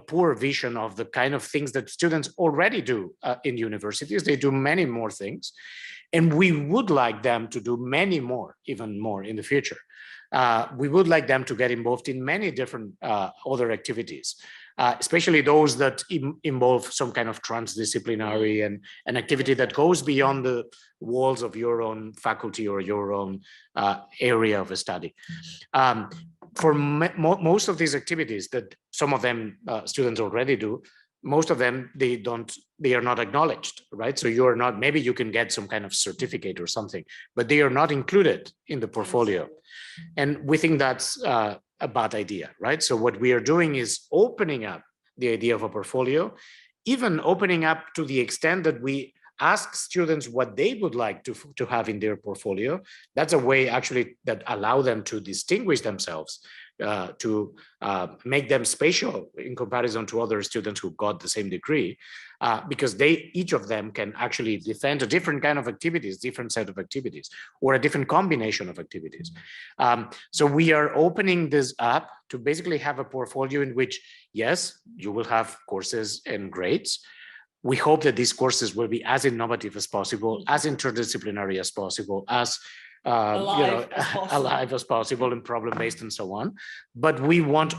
poor vision of the kind of things that students already do in universities. They do many more things, and we would like them to do many more, even more in the future. We would like them to get involved in many different other activities, especially those that involve some kind of transdisciplinary and an activity that goes beyond the walls of your own faculty or your own area of study. For most of these activities that some of them students already do, most of them, they are not acknowledged, right? So you're not, maybe you can get some kind of certificate or something, but they are not included in the portfolio. And we think that's a bad idea, right? So what we are doing is opening up the idea of a portfolio, even opening up to the extent that we ask students what they would like to have in their portfolio. That's a way actually that allow them to distinguish themselves, to make them special in comparison to other students who got the same degree, because each of them can actually defend a different kind of activities, different set of activities, or a different combination of activities. So we are opening this up to basically have a portfolio in which, yes, you will have courses and grades. We hope that these courses will be as innovative as possible, as interdisciplinary as possible, as alive as possible and problem-based and so on. But we want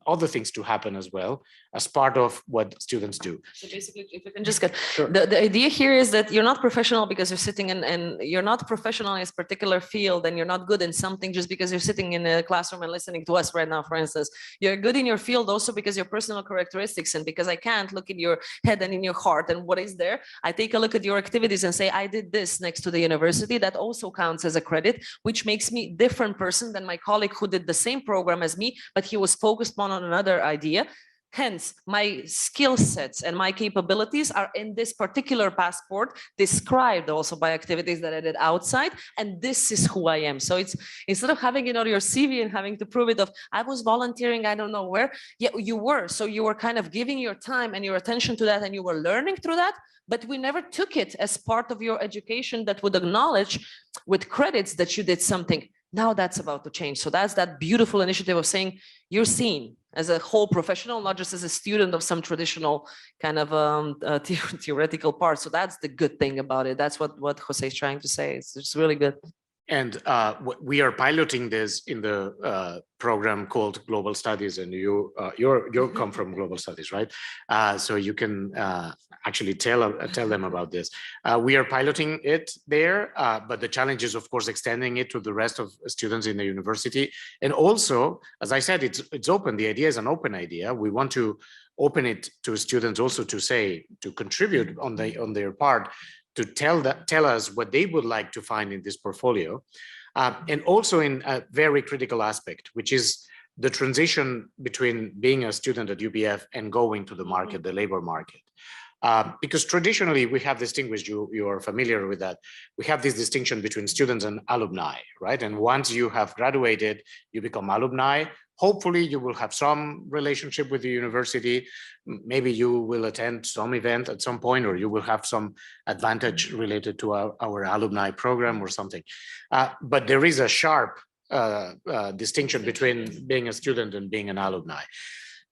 other things to happen as well as part of what students do. So basically, if we can just get, sure. The idea here is that you're not professional because you're sitting and you're not professional in this particular field, and you're not good in something just because you're sitting in a classroom and listening to us right now, for instance. You're good in your field also because your personal characteristics, and because I can't look in your head and in your heart and what is there. I take a look at your activities and say, I did this next to the university. That also counts as a credit, which makes me a different person than my colleague who did the same program as me, but he was focused on another idea. Hence, my skill sets and my capabilities are in this particular passport, described also by activities that I did outside, and this is who I am. So it's instead of having it on your CV and having to prove it of, I was volunteering, I don't know where, yeah, you were. So you were kind of giving your time and your attention to that, and you were learning through that, but we never took it as part of your education that would acknowledge with credits that you did something. Now that's about to change. So that's that beautiful initiative of saying you're seen as a whole professional, not just as a student of some traditional kind of theoretical part. So that's the good thing about it. That's what Jose is trying to say. It's really good. And we are piloting this in the program called Global Studies, and you come from Global Studies, right? So you can actually tell them about this. We are piloting it there, but the challenge is, of course, extending it to the rest of students in the university. And also, as I said, it's open. The idea is an open idea. We want to open it to students also to contribute on their part, to tell us what they would like to find in this portfolio, and also in a very critical aspect, which is the transition between being a student at UPF and going to the market, the labor market. Because traditionally we have distinguished, you are familiar with that, we have this distinction between students and alumni, right? And once you have graduated, you become alumni. Hopefully you will have some relationship with the university. Maybe you will attend some event at some point, or you will have some advantage related to our alumni program or something. But there is a sharp distinction between being a student and being an alumni.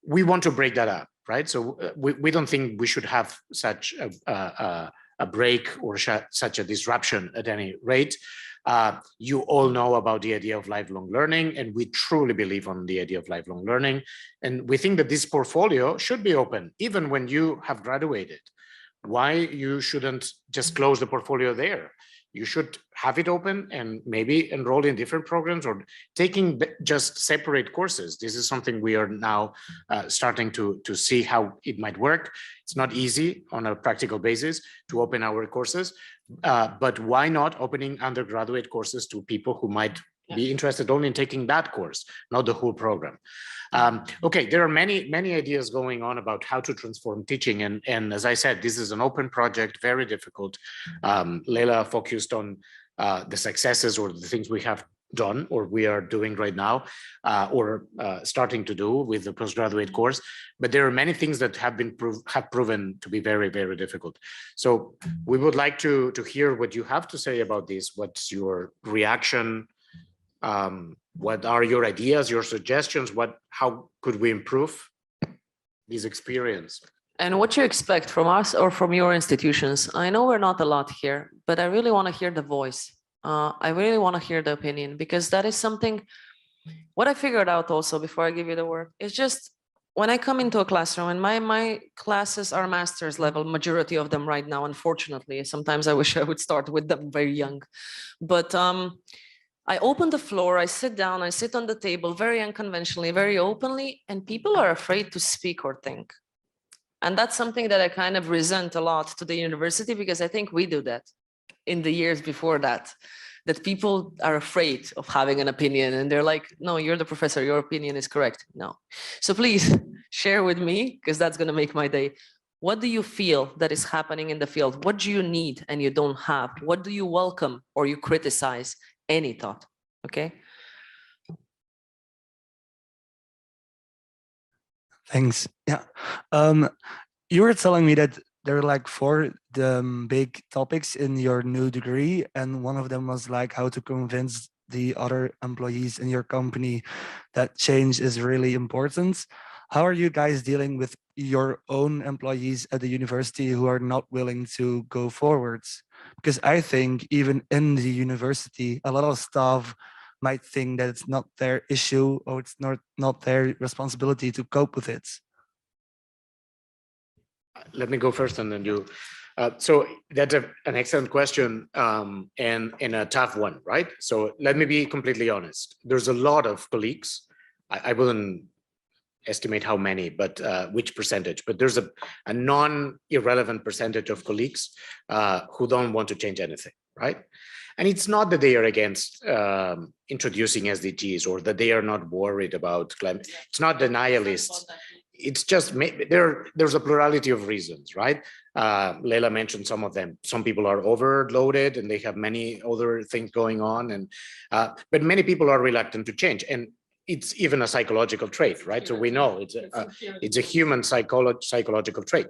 We want to break that up, right? So we don't think we should have such a break or such a disruption at any rate. You all know about the idea of lifelong learning, and we truly believe on the idea of lifelong learning. And we think that this portfolio should be open, even when you have graduated. Why you shouldn't just close the portfolio there? You should have it open and maybe enroll in different programs or taking just separate courses. This is something we are now starting to see how it might work. It's not easy on a practical basis to open our courses, but why not opening undergraduate courses to people who might be interested only in taking that course, not the whole program. Okay, there are many ideas going on about how to transform teaching. And as I said, this is an open project, very difficult. Lela focused on the successes or the things we have done or we are doing right now, or starting to do with the postgraduate course. But there are many things that have proven to be very, very difficult. So we would like to hear what you have to say about this. What's your reaction? What are your ideas, your suggestions? How could we improve this experience? And what you expect from us or from your institutions? I know we're not a lot here, but I really want to hear the voice. I really want to hear the opinion, because that is something, what I figured out also before I give you the word, is just when I come into a classroom, and my classes are master's level, majority of them right now, unfortunately. Sometimes I wish I would start with them very young. But I open the floor, I sit down, I sit on the table very unconventionally, very openly, and people are afraid to speak or think. And that's something that I kind of resent a lot to the university, because I think we do that in the years before that people are afraid of having an opinion, and they're like, no, you're the professor, your opinion is correct. No. So please share with me, because that's going to make my day. What do you feel that is happening in the field? What do you need and you don't have? What do you welcome or you criticize? Any thought? Okay. Thanks. Yeah. You were telling me that there are like 4 big topics in your new degree, and one of them was like how to convince the other employees in your company that change is really important. How are you guys dealing with your own employees at the university who are not willing to go forwards? Because I think even in the university, a lot of staff might think that it's not their issue or it's not their responsibility to cope with it. Let me go first and then you. So that's an excellent question, and a tough one, right? So let me be completely honest. There's a lot of colleagues. I wouldn't estimate how many, but which percentage, but there's a non-irrelevant percentage of colleagues who don't want to change anything, right? And it's not that they are against introducing SDGs or that they are not worried about climate. It's not the nihilists. it's just there's a plurality of reasons, right? Lela mentioned some of them. Some people are overloaded and they have many other things going on, and but many people are reluctant to change, and it's even a psychological trait, right? So we know it's a human psychological trait.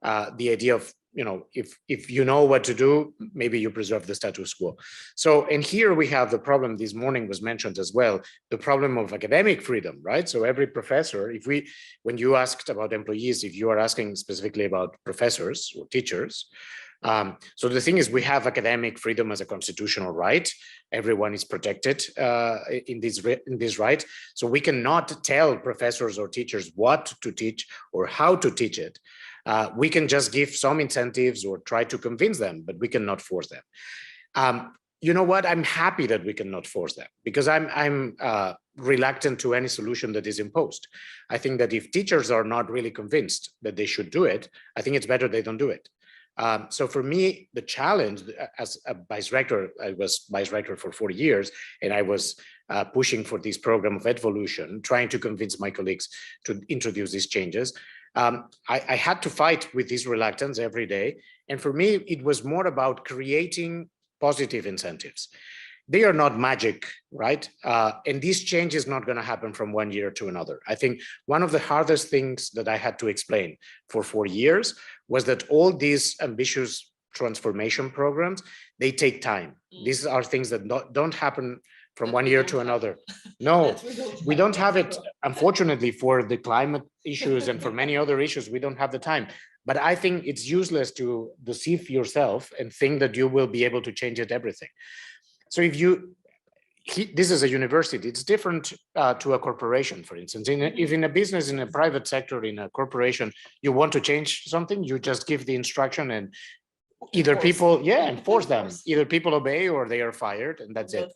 The idea of, you know, if you know what to do, maybe you preserve the status quo. So, and here we have the problem this morning was mentioned as well, the problem of academic freedom, right? So every professor, when you asked about employees, if you are asking specifically about professors or teachers, so the thing is, we have academic freedom as a constitutional right. Everyone is protected in this right. So we cannot tell professors or teachers what to teach or how to teach it. We can just give some incentives or try to convince them, but we cannot force them. You know what? I'm happy that we cannot force them, because I'm reluctant to any solution that is imposed. I think that if teachers are not really convinced that they should do it, I think it's better they don't do it. So for me, the challenge as a vice rector, I was vice rector for 4 years, and I was pushing for this program of evolution, trying to convince my colleagues to introduce these changes. I had to fight with this reluctance every day. And for me, it was more about creating positive incentives. They are not magic, right? And this change is not going to happen from one year to another. I think one of the hardest things that I had to explain for 4 years was that all these ambitious transformation programs, they take time. These are things that don't happen from one year to another. No, we don't have it. Unfortunately, for the climate issues and for many other issues, we don't have the time. But I think it's useless to deceive yourself and think that you will be able to change everything. So if this is a university, it's different to a corporation, for instance. If in a business, in a private sector, in a corporation, you want to change something, you just give the instruction and either people, enforce them. Either people obey or they are fired, and that's it.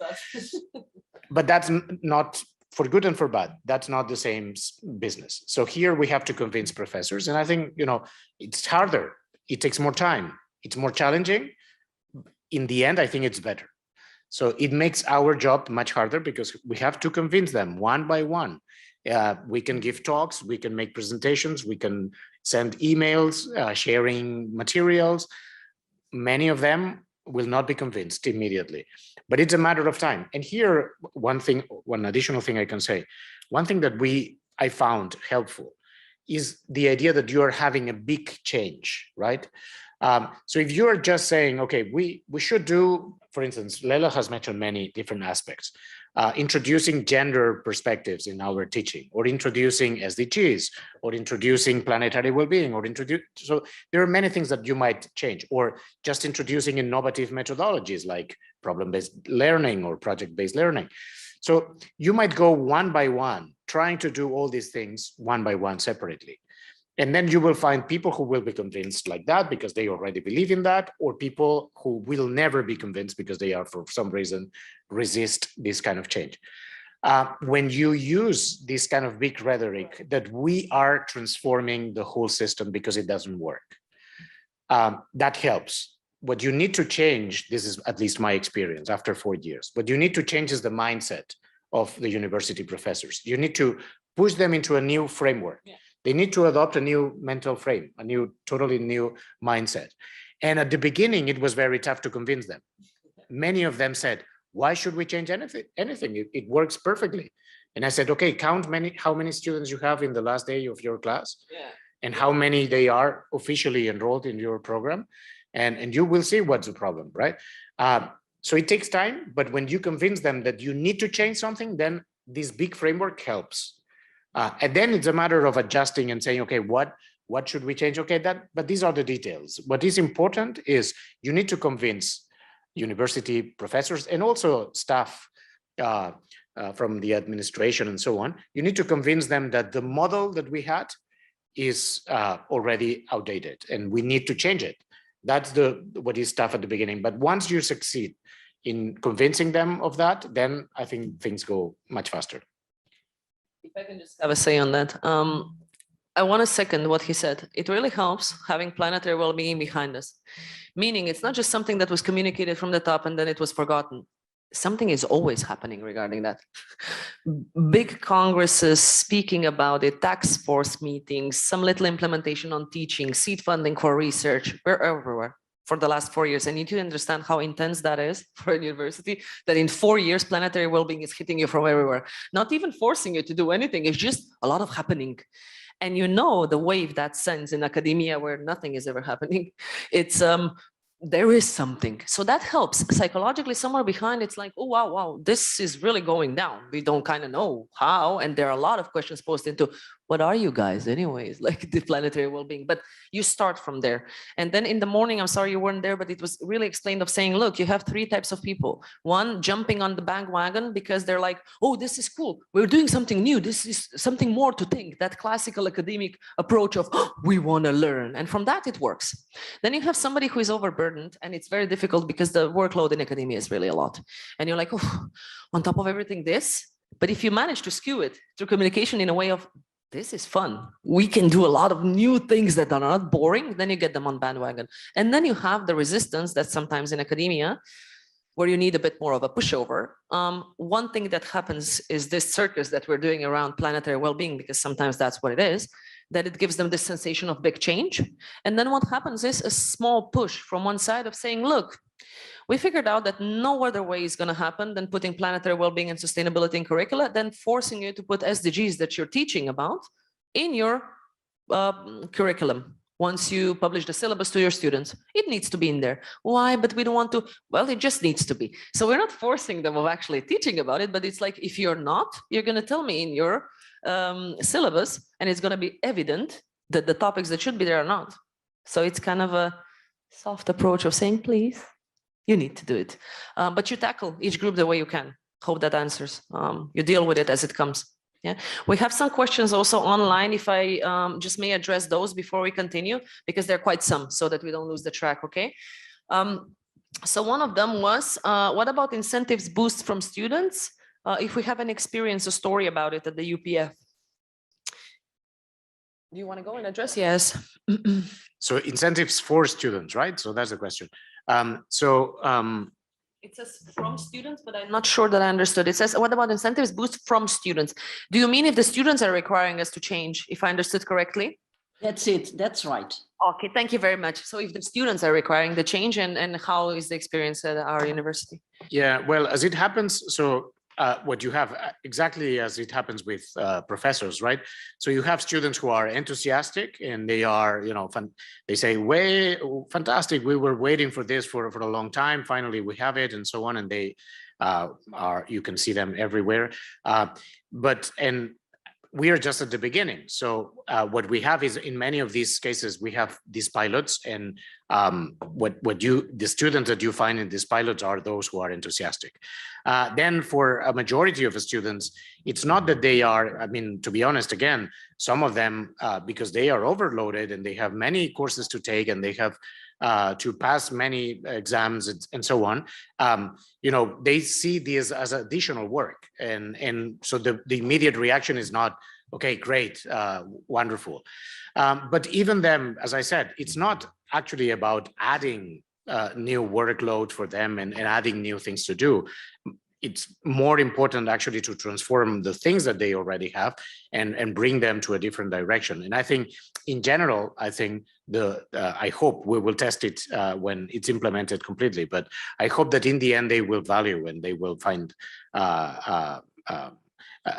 But that's not, for good and for bad, that's not the same business. So here we have to convince professors, and I think, you know, it's harder. It takes more time. It's more challenging. In the end, I think it's better. So it makes our job much harder because we have to convince them one by one. We can give talks, we can make presentations, we can send emails, sharing materials. Many of them will not be convinced immediately, but it's a matter of time. And here, one additional thing I can say, one thing that I found helpful is the idea that you are having a big change, right? So if you're just saying, okay, we should do, for instance, Lela has mentioned many different aspects, introducing gender perspectives in our teaching, or introducing SDGs, or introducing planetary well-being, so there are many things that you might change, or just introducing innovative methodologies like problem-based learning or project-based learning. So you might go one by one, trying to do all these things one by one separately. And then you will find people who will be convinced like that because they already believe in that, or people who will never be convinced because they are, for some reason, resist this kind of change. When you use this kind of big rhetoric that we are transforming the whole system because it doesn't work, that helps. What you need to change, this is at least my experience after 4 years, what you need to change is the mindset of the university professors. You need to push them into a new framework. Yeah. They need to adopt a new mental frame, a totally new mindset. And at the beginning, it was very tough to convince them. Many of them said, why should we change anything? It works perfectly. And I said, okay, count how many students you have in the last day of your class, and how many they are officially enrolled in your program. And you will see what's the problem, right? So it takes time, but when you convince them that you need to change something, then this big framework helps. And then it's a matter of adjusting and saying, okay, what should we change? Okay, but these are the details. What is important is you need to convince university professors and also staff from the administration and so on. You need to convince them that the model that we had is already outdated and we need to change it. That's what is tough at the beginning. But once you succeed in convincing them of that, then I think things go much faster. If I can just have a say on that. I want to second what he said. It really helps having planetary well-being behind us. Meaning it's not just something that was communicated from the top and then it was forgotten. Something is always happening regarding that. big congresses speaking about it, task force meetings, some little implementation on teaching, seed funding for research. We're everywhere for the last 4 years. And you need to understand how intense that is for a university, that in 4 years, planetary well-being is hitting you from everywhere. Not even forcing you to do anything, it's just a lot of happening. And you know the wave that sends in academia where nothing is ever happening. It's there is something. So that helps. Psychologically, somewhere behind, it's like, oh, wow, this is really going down. We don't kind of know how. And there are a lot of questions posed into, what are you guys anyways? Like the planetary well-being. But you start from there. And then in the morning, I'm sorry you weren't there, but it was really explained of saying, look, you have 3 types of people. One, jumping on the bandwagon because they're like, oh, this is cool. We're doing something new. This is something more to think. That classical academic approach of, oh, we want to learn. And from that, it works. Then you have somebody who is overburdened, and it's very difficult because the workload in academia is really a lot. And you're like, oh, on top of everything this, but if you manage to skew it through communication in a way of, this is fun, we can do a lot of new things that are not boring, then you get them on bandwagon. And then you have the resistance that sometimes in academia, where you need a bit more of a pushover. One thing that happens is this circus that we're doing around planetary well-being, because sometimes that's what it is, that it gives them this sensation of big change. And then what happens is a small push from one side of saying, look, we figured out that no other way is going to happen than putting planetary well-being and sustainability in curricula, than forcing you to put SDGs that you're teaching about in your curriculum. Once you publish the syllabus to your students, it needs to be in there. Why? But we don't want to. Well, it just needs to be. So we're not forcing them of actually teaching about it, but it's like, if you're not, you're going to tell me in your syllabus, and it's going to be evident that the topics that should be there are not. So it's kind of a soft approach of saying, please, you need to do it. But you tackle each group the way you can. Hope that answers. You deal with it as it comes. Yeah, we have some questions also online, if I just may address those before we continue, because there are quite some, so that we don't lose the track, okay? So one of them was, what about incentives boosts from students? If we have an experience, a story about it at the UPF. Do you want to go and address? Yes. So incentives for students, right? So that's the question. It says from students, but I'm not sure that I understood. It says, what about incentives boost from students? Do you mean if the students are requiring us to change, if I understood correctly? That's it. That's right. Okay, thank you very much. So if the students are requiring the change, and how is the experience at our university? Yeah, well, as it happens, so what you have exactly as it happens with professors, right? So you have students who are enthusiastic, and they are, you know, they say, "Way fantastic! We were waiting for this for a long time. Finally, we have it," and so on. And they you can see them everywhere. And we are just at the beginning. So what we have is, in many of these cases, we have these pilots, and the students that you find in these pilots are those who are enthusiastic. Then for a majority of the students, it's not that they are, I mean, to be honest, again, some of them, because they are overloaded and they have many courses to take, and they have to pass many exams and so on, you know, they see this as additional work. And so the immediate reaction is not, okay, great, wonderful. But even them, as I said, it's not actually about adding new workload for them and adding new things to do. It's more important actually to transform the things that they already have and bring them to a different direction. And I think in general, I think I hope we will test it when it's implemented completely, but I hope that in the end they will value and they will find a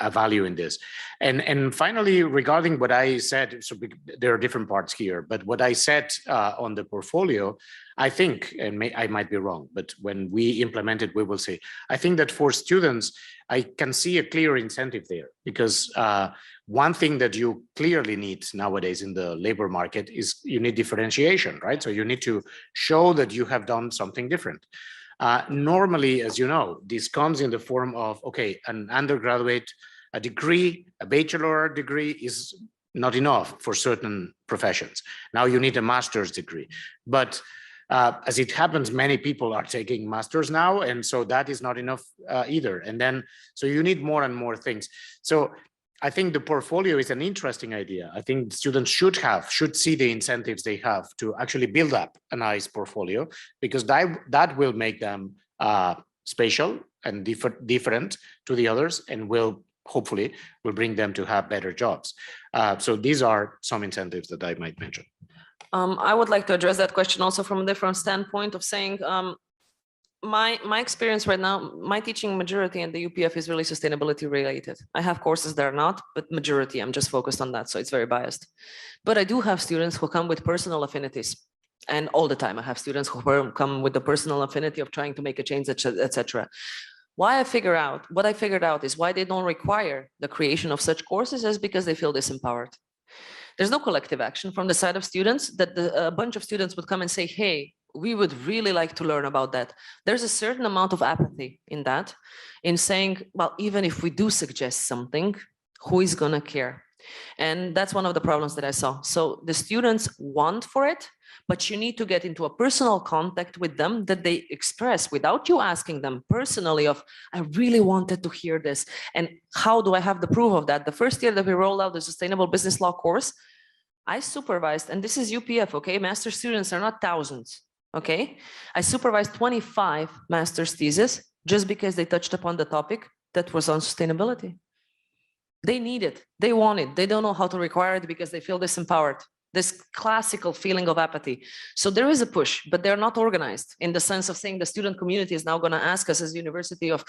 value in this. And finally, regarding what I said, so there are different parts here, but what I said on the portfolio, I think, and I might be wrong, but when we implement it, we will see. I think that for students, I can see a clear incentive there, because one thing that you clearly need nowadays in the labor market is you need differentiation, right? So you need to show that you have done something different. Normally, as you know, this comes in the form of, okay, an undergraduate, a degree, a bachelor degree is not enough for certain professions. Now you need a master's degree. But as it happens, many people are taking masters now, and so that is not enough either. And then, so you need more and more things. So I think the portfolio is an interesting idea. I think students should see the incentives they have to actually build up a nice portfolio, because that will make them special and different to the others, and will hopefully will bring them to have better jobs. So these are some incentives that I might mention. I would like to address that question also from a different standpoint of saying, my experience right now, my teaching majority in the UPF is really sustainability related. I have courses that are not, but majority, I'm just focused on that. So it's very biased. But I do have students who come with personal affinities. And all the time I have students who come with the personal affinity of trying to make a change, etc. What I figured out is why they don't require the creation of such courses is because they feel disempowered. There's no collective action from the side of students that a bunch of students would come and say, hey, we would really like to learn about that. There's a certain amount of apathy in that, in saying, well, even if we do suggest something, who is gonna care? And that's one of the problems that I saw. So the students want for it, but you need to get into a personal contact with them that they express without you asking them personally of, I really wanted to hear this. And how do I have the proof of that? The first year that we rolled out the Sustainable Business Law course, I supervised, and this is UPF, okay? Master students are not thousands, okay? I supervised 25 master's theses just because they touched upon the topic that was on sustainability. They need it, they want it, they don't know how to require it because they feel disempowered. This classical feeling of apathy. So there is a push, but they're not organized in the sense of saying the student community is now going to ask us as a university of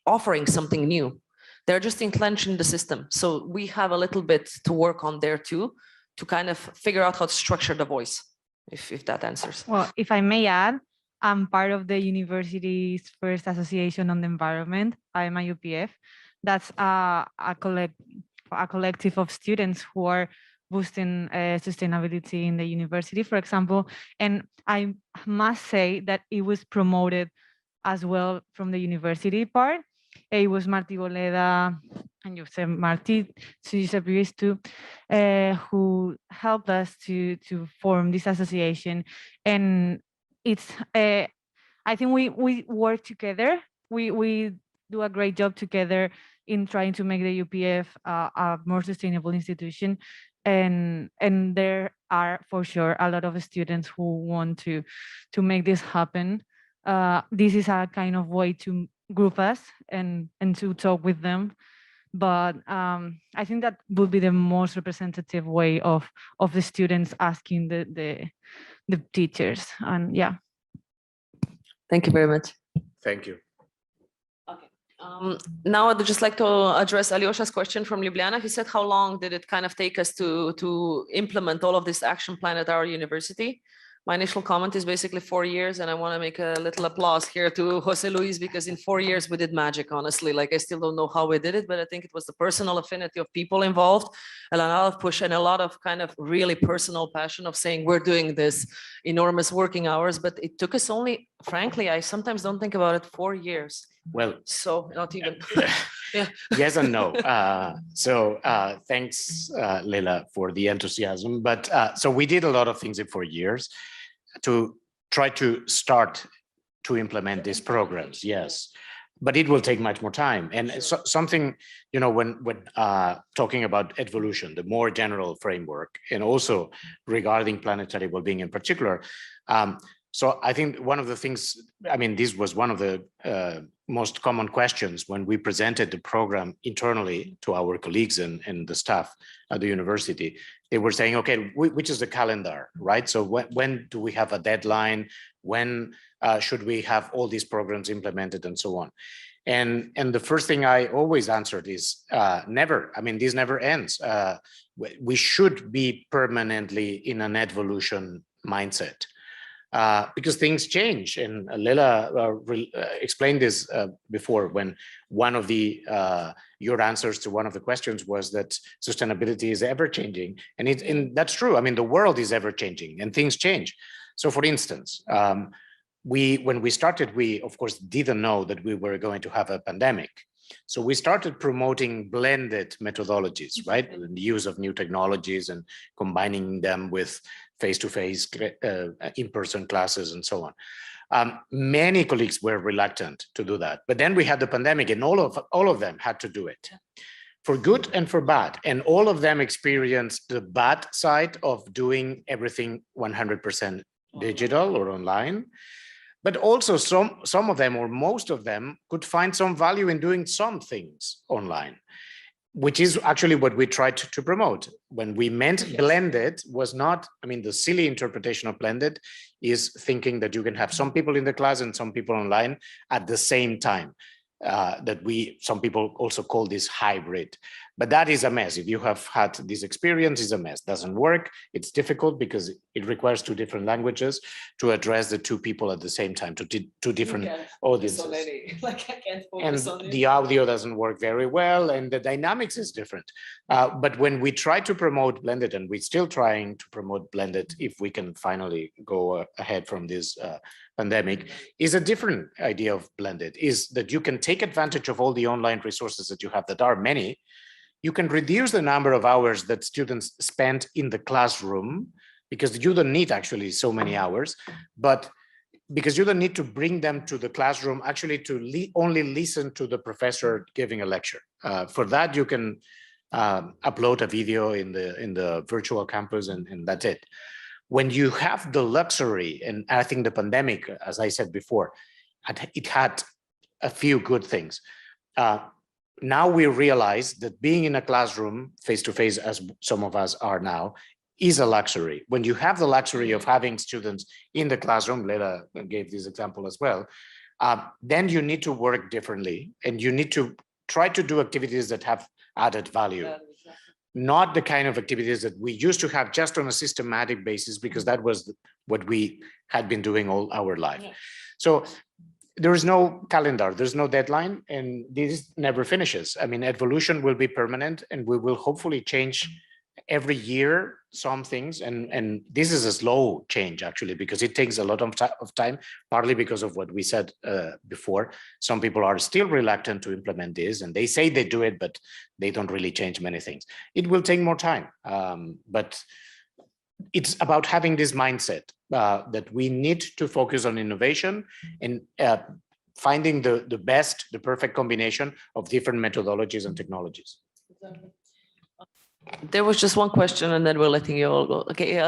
offering something new. They're just entrenched in the system. So we have a little bit to work on there too, to kind of figure out how to structure the voice, if that answers. Well, if I may add, I'm part of the university's first association on the environment, IMI-UPF. That's a collective of students who are boosting sustainability in the university, for example. And I must say that it was promoted as well from the university part. It was Martí Lela and Josep Martí, Josep Lluis too, who helped us to form this association. And it's, I think we work together. We do a great job together in trying to make the UPF a more sustainable institution. And there are for sure a lot of students who want to make this happen. This is a kind of way to group us and to talk with them. But I think that would be the most representative way of the students asking the teachers. And yeah. Thank you very much. Thank you. Now I'd just like to address Alyosha's question from Ljubljana. He said, how long did it kind of take us to implement all of this action plan at our university? My initial comment is basically 4 years, and I want to make a little applause here to José Luis, because in 4 years we did magic, honestly. Like, I still don't know how we did it, but I think it was the personal affinity of people involved and a lot of push and a lot of kind of really personal passion of saying we're doing this enormous working hours. But it took us only, frankly, I sometimes don't think about it, 4 years. Well, so not even. Yeah. Yes and no. Thanks, Lela, for the enthusiasm. But so we did a lot of things in 4 years to try to start to implement these programs. Yes, but it will take much more time. And so, something, you know, when talking about evolution, the more general framework, and also regarding planetary well-being in particular. So I think one of the things, I mean, this was one of the most common questions when we presented the program internally to our colleagues and the staff at the university. They were saying, okay, which is the calendar, right? So when do we have a deadline? When should we have all these programs implemented and so on? And the first thing I always answered is never. I mean, this never ends. We should be permanently in an evolution mindset. Because things change, and Lela explained this before when one of the your answers to one of the questions was that sustainability is ever changing, and that's true. I mean, the world is ever changing and things change. So, for instance, when we started, we of course didn't know that we were going to have a pandemic. So we started promoting blended methodologies, right? And the use of new technologies and combining them with face-to-face, in-person classes and so on. Many colleagues were reluctant to do that, but then we had the pandemic, and all of them had to do it, for good and for bad. And all of them experienced the bad side of doing everything 100% digital or online. But also some of them or most of them could find some value in doing some things online, which is actually what we tried to promote. When we meant blended was not, I mean, the silly interpretation of blended is thinking that you can have some people in the class and some people online at the same time. Some people also call this hybrid, but that is a mess. If you have had this experience, it's a mess, doesn't work. It's difficult because it requires two different languages to address the two people at the same time, to two different audiences. Like I can't And focus on it. the audio doesn't work very well and the dynamics is different. But when we try to promote blended, and we're still trying to promote blended, if we can finally go ahead from this pandemic, is a different idea of blended, is that you can take advantage of all the online resources that you have, that are many. You can reduce the number of hours that students spend in the classroom, because you don't need actually so many hours, but because you don't need to bring them to the classroom actually to only listen to the professor giving a lecture. For that, you can upload a video in the virtual campus and that's it. When you have the luxury, and I think the pandemic, as I said before, it had a few good things. Now we realize that being in a classroom face-to-face, as some of us are now, is a luxury. When you have the luxury of having students in the classroom, Lela gave this example as well, then you need to work differently and you need to try to do activities that have added value. Not the kind of activities that we used to have just on a systematic basis, because that was what we had been doing all our life. Yeah. So there is no calendar, there's no deadline, and this never finishes. I mean, evolution will be permanent, and we will hopefully change every year some things, and this is a slow change actually, because it takes a lot of time, partly because of what we said before. Some people are still reluctant to implement this, and they say they do it, but they don't really change many things. It will take more time, but it's about having this mindset that we need to focus on innovation and finding the perfect combination of different methodologies and technologies. There was just one question and then we're letting you all go. Okay,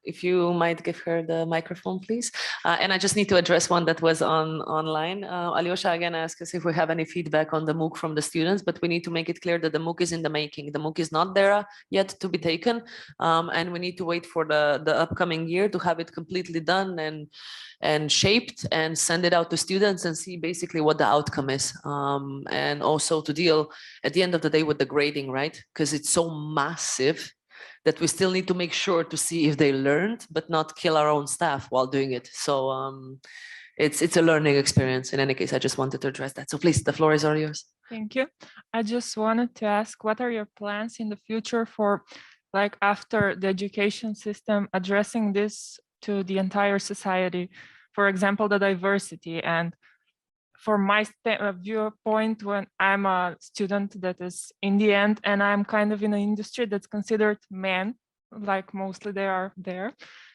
if you might give her the microphone, please. And I just need to address one that was online. Alyosha again asked us if we have any feedback on the MOOC from the students, but we need to make it clear that the MOOC is in the making. The MOOC is not there yet to be taken. And we need to wait for the upcoming year to have it completely done and shaped and send it out to students and see basically what the outcome is. And also to deal at the end of the day with the grading, right? Because it's so massive that we still need to make sure to see if they learned, but not kill our own staff while doing it. So it's a learning experience. In any case, I just wanted to address that. So please, the floor is all yours. Thank you. I just wanted to ask, what are your plans in the future for, like, after the education system addressing this to the entire society? For example, the diversity. And for my viewpoint, when I'm a student that is in the end, and I'm kind of in an industry that's considered men, like mostly they are there.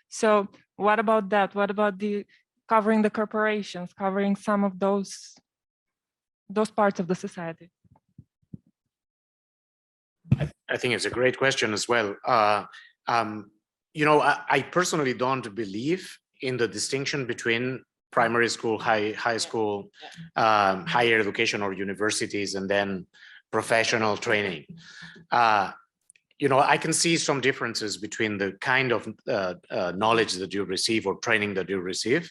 So what about that? What about the covering the corporations, covering some of those parts of the society? I think it's a great question as well. You know, I personally don't believe in the distinction between primary school, high school, higher education or universities, and then professional training. You know, I can see some differences between the kind of knowledge that you receive or training that you receive.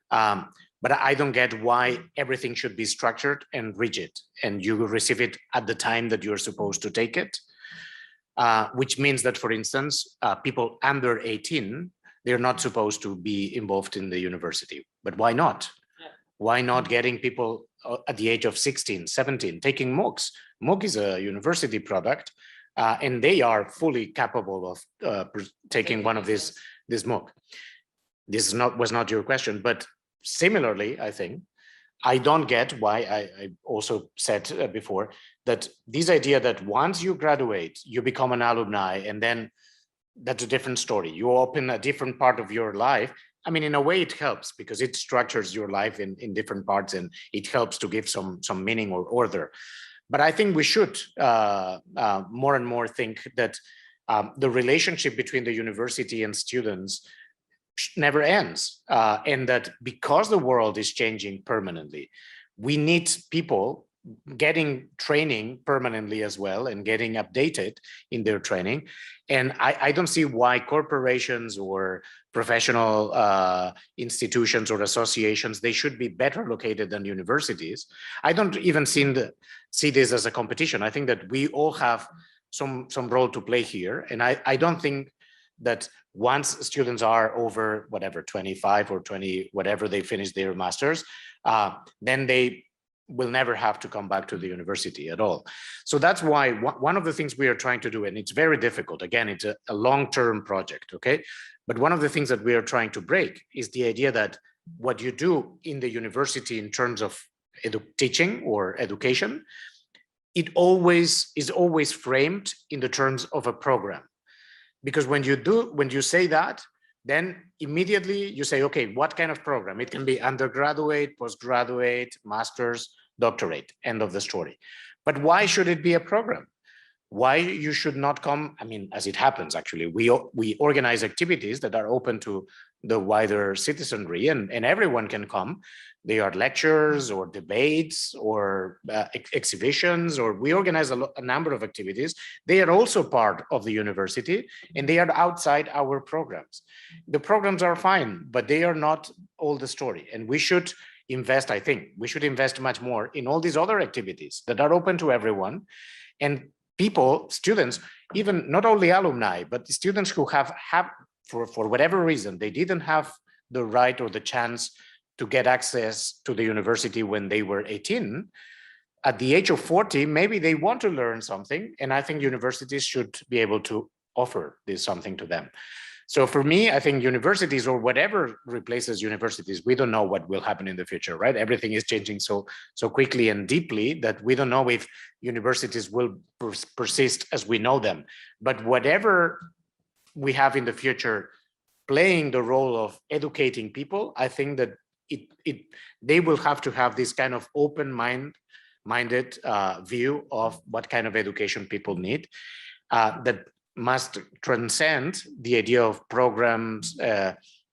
But I don't get why everything should be structured and rigid, and you will receive it at the time that you're supposed to take it. Which means that, for instance, people under 18, they're not supposed to be involved in the university. But why not? Yeah. Why not getting people at the age of 16, 17, taking MOOCs? MOOC is a university product, and they are fully capable of taking one of this MOOC. This was not your question, but similarly, I think, I don't get why I also said before that this idea that once you graduate, you become an alumni, and then that's a different story. You open a different part of your life. I mean, in a way it helps because it structures your life in different parts, and it helps to give some meaning or order. But I think we should more and more think that the relationship between the university and students never ends, and that because the world is changing permanently, we need people getting training permanently as well and getting updated in their training. And I don't see why corporations or professional institutions or associations, they should be better located than universities. I don't even see this as a competition. I think that we all have some role to play here. And I don't think that once students are over whatever, 25 or 20, whatever they finish their masters, then they will never have to come back to the university at all. So that's why one of the things we are trying to do, and it's very difficult, again, it's a long-term project, okay? But one of the things that we are trying to break is the idea that what you do in the university in terms of teaching or education, it is always framed in the terms of a program. Because when you say that, then immediately you say, okay, what kind of program? It can be undergraduate, postgraduate, master's, doctorate, end of the story. But why should it be a program? Why you should not come? I mean, as it happens, actually, we organize activities that are open to the wider citizenry, and everyone can come. They are lectures or debates or exhibitions, or we organize a number of activities. They are also part of the university, and they are outside our programs. The programs are fine, but they are not all the story. And we should invest, I think, we should invest much more in all these other activities that are open to everyone. And people, students, even not only alumni, but the students who have for whatever reason, they didn't have the right or the chance to get access to the university when they were 18, at the age of 40, maybe they want to learn something. And I think universities should be able to offer this something to them. So for me, I think universities or whatever replaces universities, we don't know what will happen in the future, right? Everything is changing so quickly and deeply that we don't know if universities will persist as we know them. But whatever we have in the future playing the role of educating people, I think that they will have to have this kind of open-minded view of what kind of education people need that must transcend the idea of programs,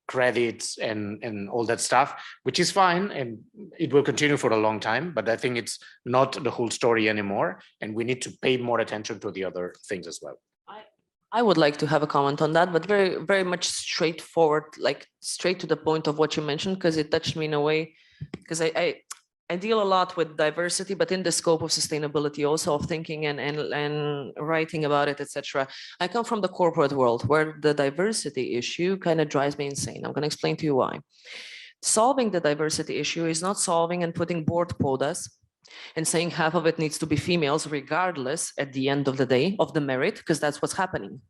credits, and all that stuff, which is fine, and it will continue for a long time, but I think it's not the whole story anymore, and we need to pay more attention to the other things as well. I would like to have a comment on that, but very, very much straightforward, like straight to the point of what you mentioned, because it touched me in a way, because I deal a lot with diversity, but in the scope of sustainability also, of thinking and writing about it, etc. I come from the corporate world where the diversity issue kind of drives me insane. I'm going to explain to you why. Solving the diversity issue is not solving and putting board quotas and saying half of it needs to be females regardless at the end of the day of the merit, because that's what's happening.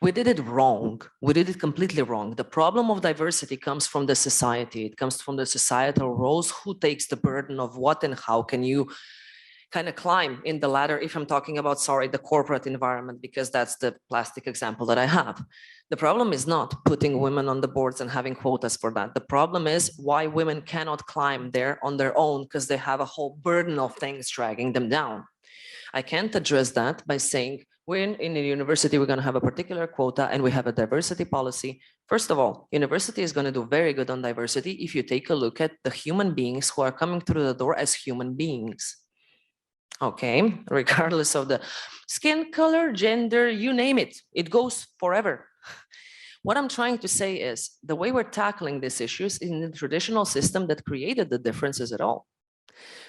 We did it wrong. We did it completely wrong. The problem of diversity comes from the society. It comes from the societal roles. Who takes the burden of what and how can you kind of climb in the ladder? If I'm talking about, sorry, the corporate environment, because that's the plastic example that I have. The problem is not putting women on the boards and having quotas for that. The problem is why women cannot climb there on their own, because they have a whole burden of things dragging them down. I can't address that by saying, when in a university, we're going to have a particular quota and we have a diversity policy. First of all, university is going to do very good on diversity if you take a look at the human beings who are coming through the door as human beings. Okay, regardless of the skin color, gender, you name it, it goes forever. What I'm trying to say is the way we're tackling these issues in the traditional system that created the differences at all.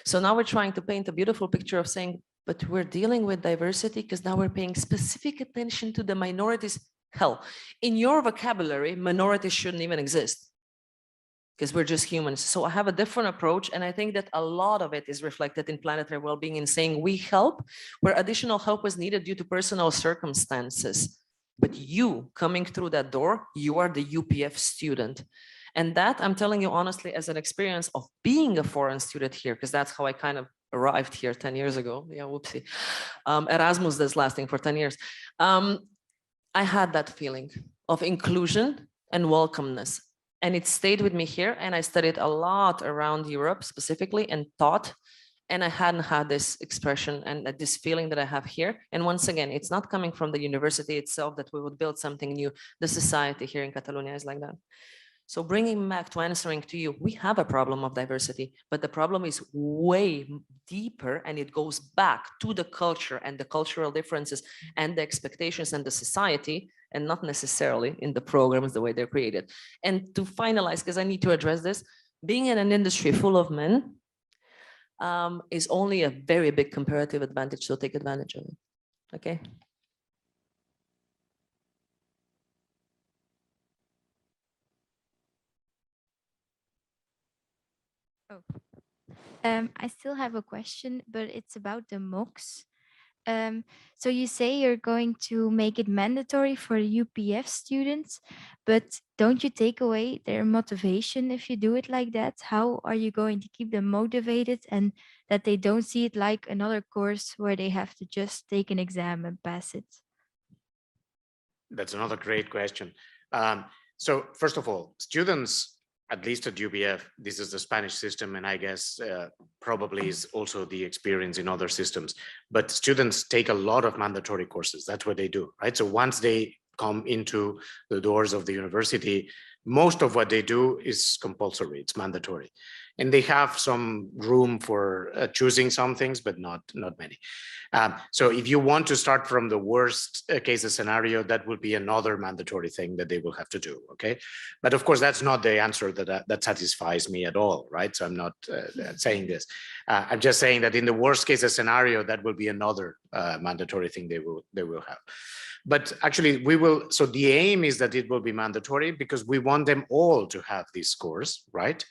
So now we're trying to paint a beautiful picture of saying, but we're dealing with diversity because now we're paying specific attention to the minorities. Hell, in your vocabulary, minorities shouldn't even exist because we're just humans. So I have a different approach. And I think that a lot of it is reflected in planetary well-being in saying we help where additional help was needed due to personal circumstances. But you coming through that door, you are the UPF student. And that I'm telling you honestly, as an experience of being a foreign student here, because that's how I kind of arrived here 10 years ago. Yeah, whoopsie. Erasmus is lasting for 10 years. I had that feeling of inclusion and welcomeness. And it stayed with me here. And I studied a lot around Europe specifically and taught. And I hadn't had this expression and this feeling that I have here. And once again, it's not coming from the university itself that we would build something new. The society here in Catalonia is like that. So bringing back to answering to you, we have a problem of diversity, but the problem is way deeper, and it goes back to the culture and the cultural differences and the expectations and the society, and not necessarily in the programs the way they're created. And to finalize, because I need to address this, being in an industry full of men is only a very big comparative advantage, so take advantage of it. Okay. I still have a question, but it's about the MOOCs. So you say you're going to make it mandatory for UPF students, but don't you take away their motivation if you do it like that? How are you going to keep them motivated and that they don't see it like another course where they have to just take an exam and pass it? That's another great question. So first of all, students, at least at UPF, this is the Spanish system, and I guess probably is also the experience in other systems. But students take a lot of mandatory courses. That's what they do, right? So once they come into the doors of the university, most of what they do is compulsory, it's mandatory. And they have some room for choosing some things, but not many. So if you want to start from the worst case scenario, that would be another mandatory thing that they will have to do, okay? But of course, that's not the answer that satisfies me at all, right? So I'm not saying this. I'm just saying that in the worst case scenario, that will be another mandatory thing they will have. But actually we will, so the aim is that it will be mandatory because we want them all to have this course, right?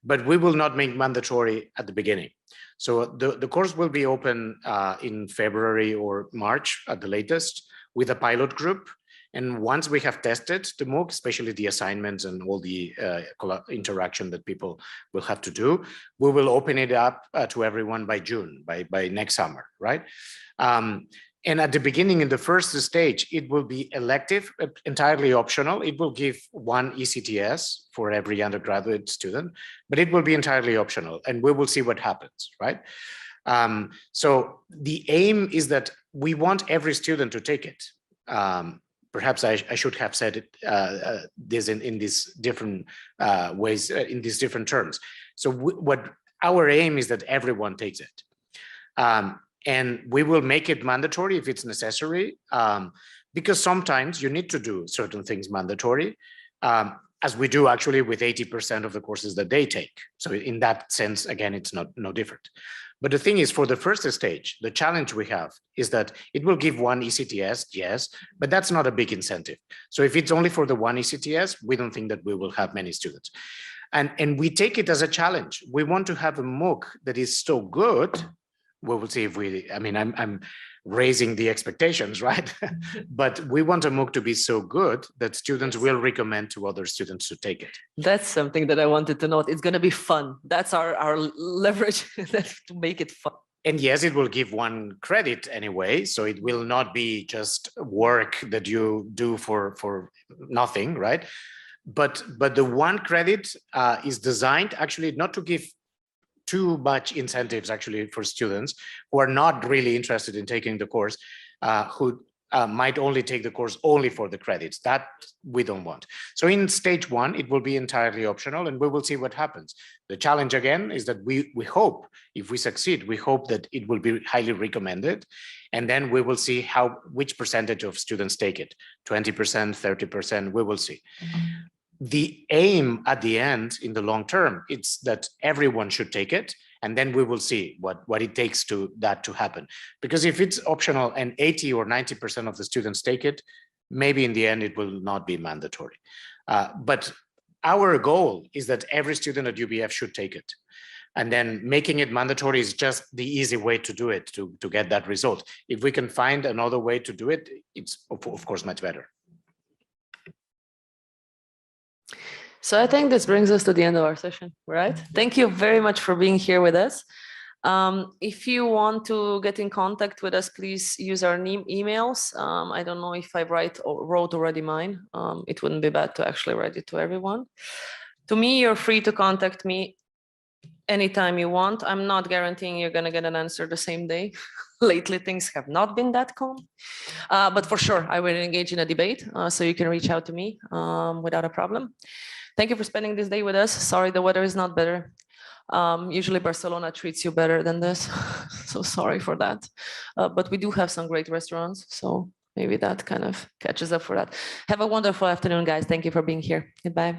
But we will not make mandatory at the beginning. So the course will be open in February or March at the latest with a pilot group. And once we have tested the MOOC, especially the assignments and all the interaction that people will have to do, we will open it up to everyone by June, by next summer, right? And at the beginning, in the first stage, it will be elective, entirely optional. It will give one ECTS for every undergraduate student, but it will be entirely optional, and we will see what happens, right? So the aim is that we want every student to take it. Perhaps I should have said it, this in these different ways, in these different terms. So what our aim is that everyone takes it. And we will make it mandatory if it's necessary, because sometimes you need to do certain things mandatory, as we do actually with 80% of the courses that they take. So in that sense, again, it's no different. But the thing is, for the first stage, the challenge we have is that it will give one ECTS, yes, but that's not a big incentive. So if it's only for the one ECTS, we don't think that we will have many students. And we take it as a challenge. We want to have a MOOC that is so good. We will see if we, I mean, I'm raising the expectations, right? But we want a MOOC to be so good that students will recommend to other students to take it. That's something that I wanted to note. It's going to be fun. That's our leverage to make it fun. And yes, it will give one credit anyway. So it will not be just work that you do for nothing, right? But the one credit is designed actually not to give too much incentives actually for students who are not really interested in taking the course, who might only take the course only for the credits. That we don't want. So in stage one, it will be entirely optional, and we will see what happens. The challenge again is that we hope, if we succeed, we hope that it will be highly recommended, and then we will see which percentage of students take it, 20%, 30%, we will see. The aim at the end in the long term, it's that everyone should take it, and then we will see what it takes to that to happen. Because if it's optional and 80 or 90% of the students take it, maybe in the end it will not be mandatory. But our goal is that every student at UPF should take it. And then making it mandatory is just the easy way to do it, to get that result. If we can find another way to do it, it's of course much better. So I think this brings us to the end of our session, right? Thank you very much for being here with us. If you want to get in contact with us, please use our emails. I don't know if I wrote already mine. It wouldn't be bad to actually write it to everyone. To me, you're free to contact me anytime you want. I'm not guaranteeing you're going to get an answer the same day. Lately, things have not been that calm. But for sure, I will engage in a debate. So you can reach out to me without a problem. Thank you for spending this day with us. Sorry, the weather is not better. Usually Barcelona treats you better than this. So sorry for that. But we do have some great restaurants. So maybe that kind of catches up for that. Have a wonderful afternoon, guys. Thank you for being here. Goodbye.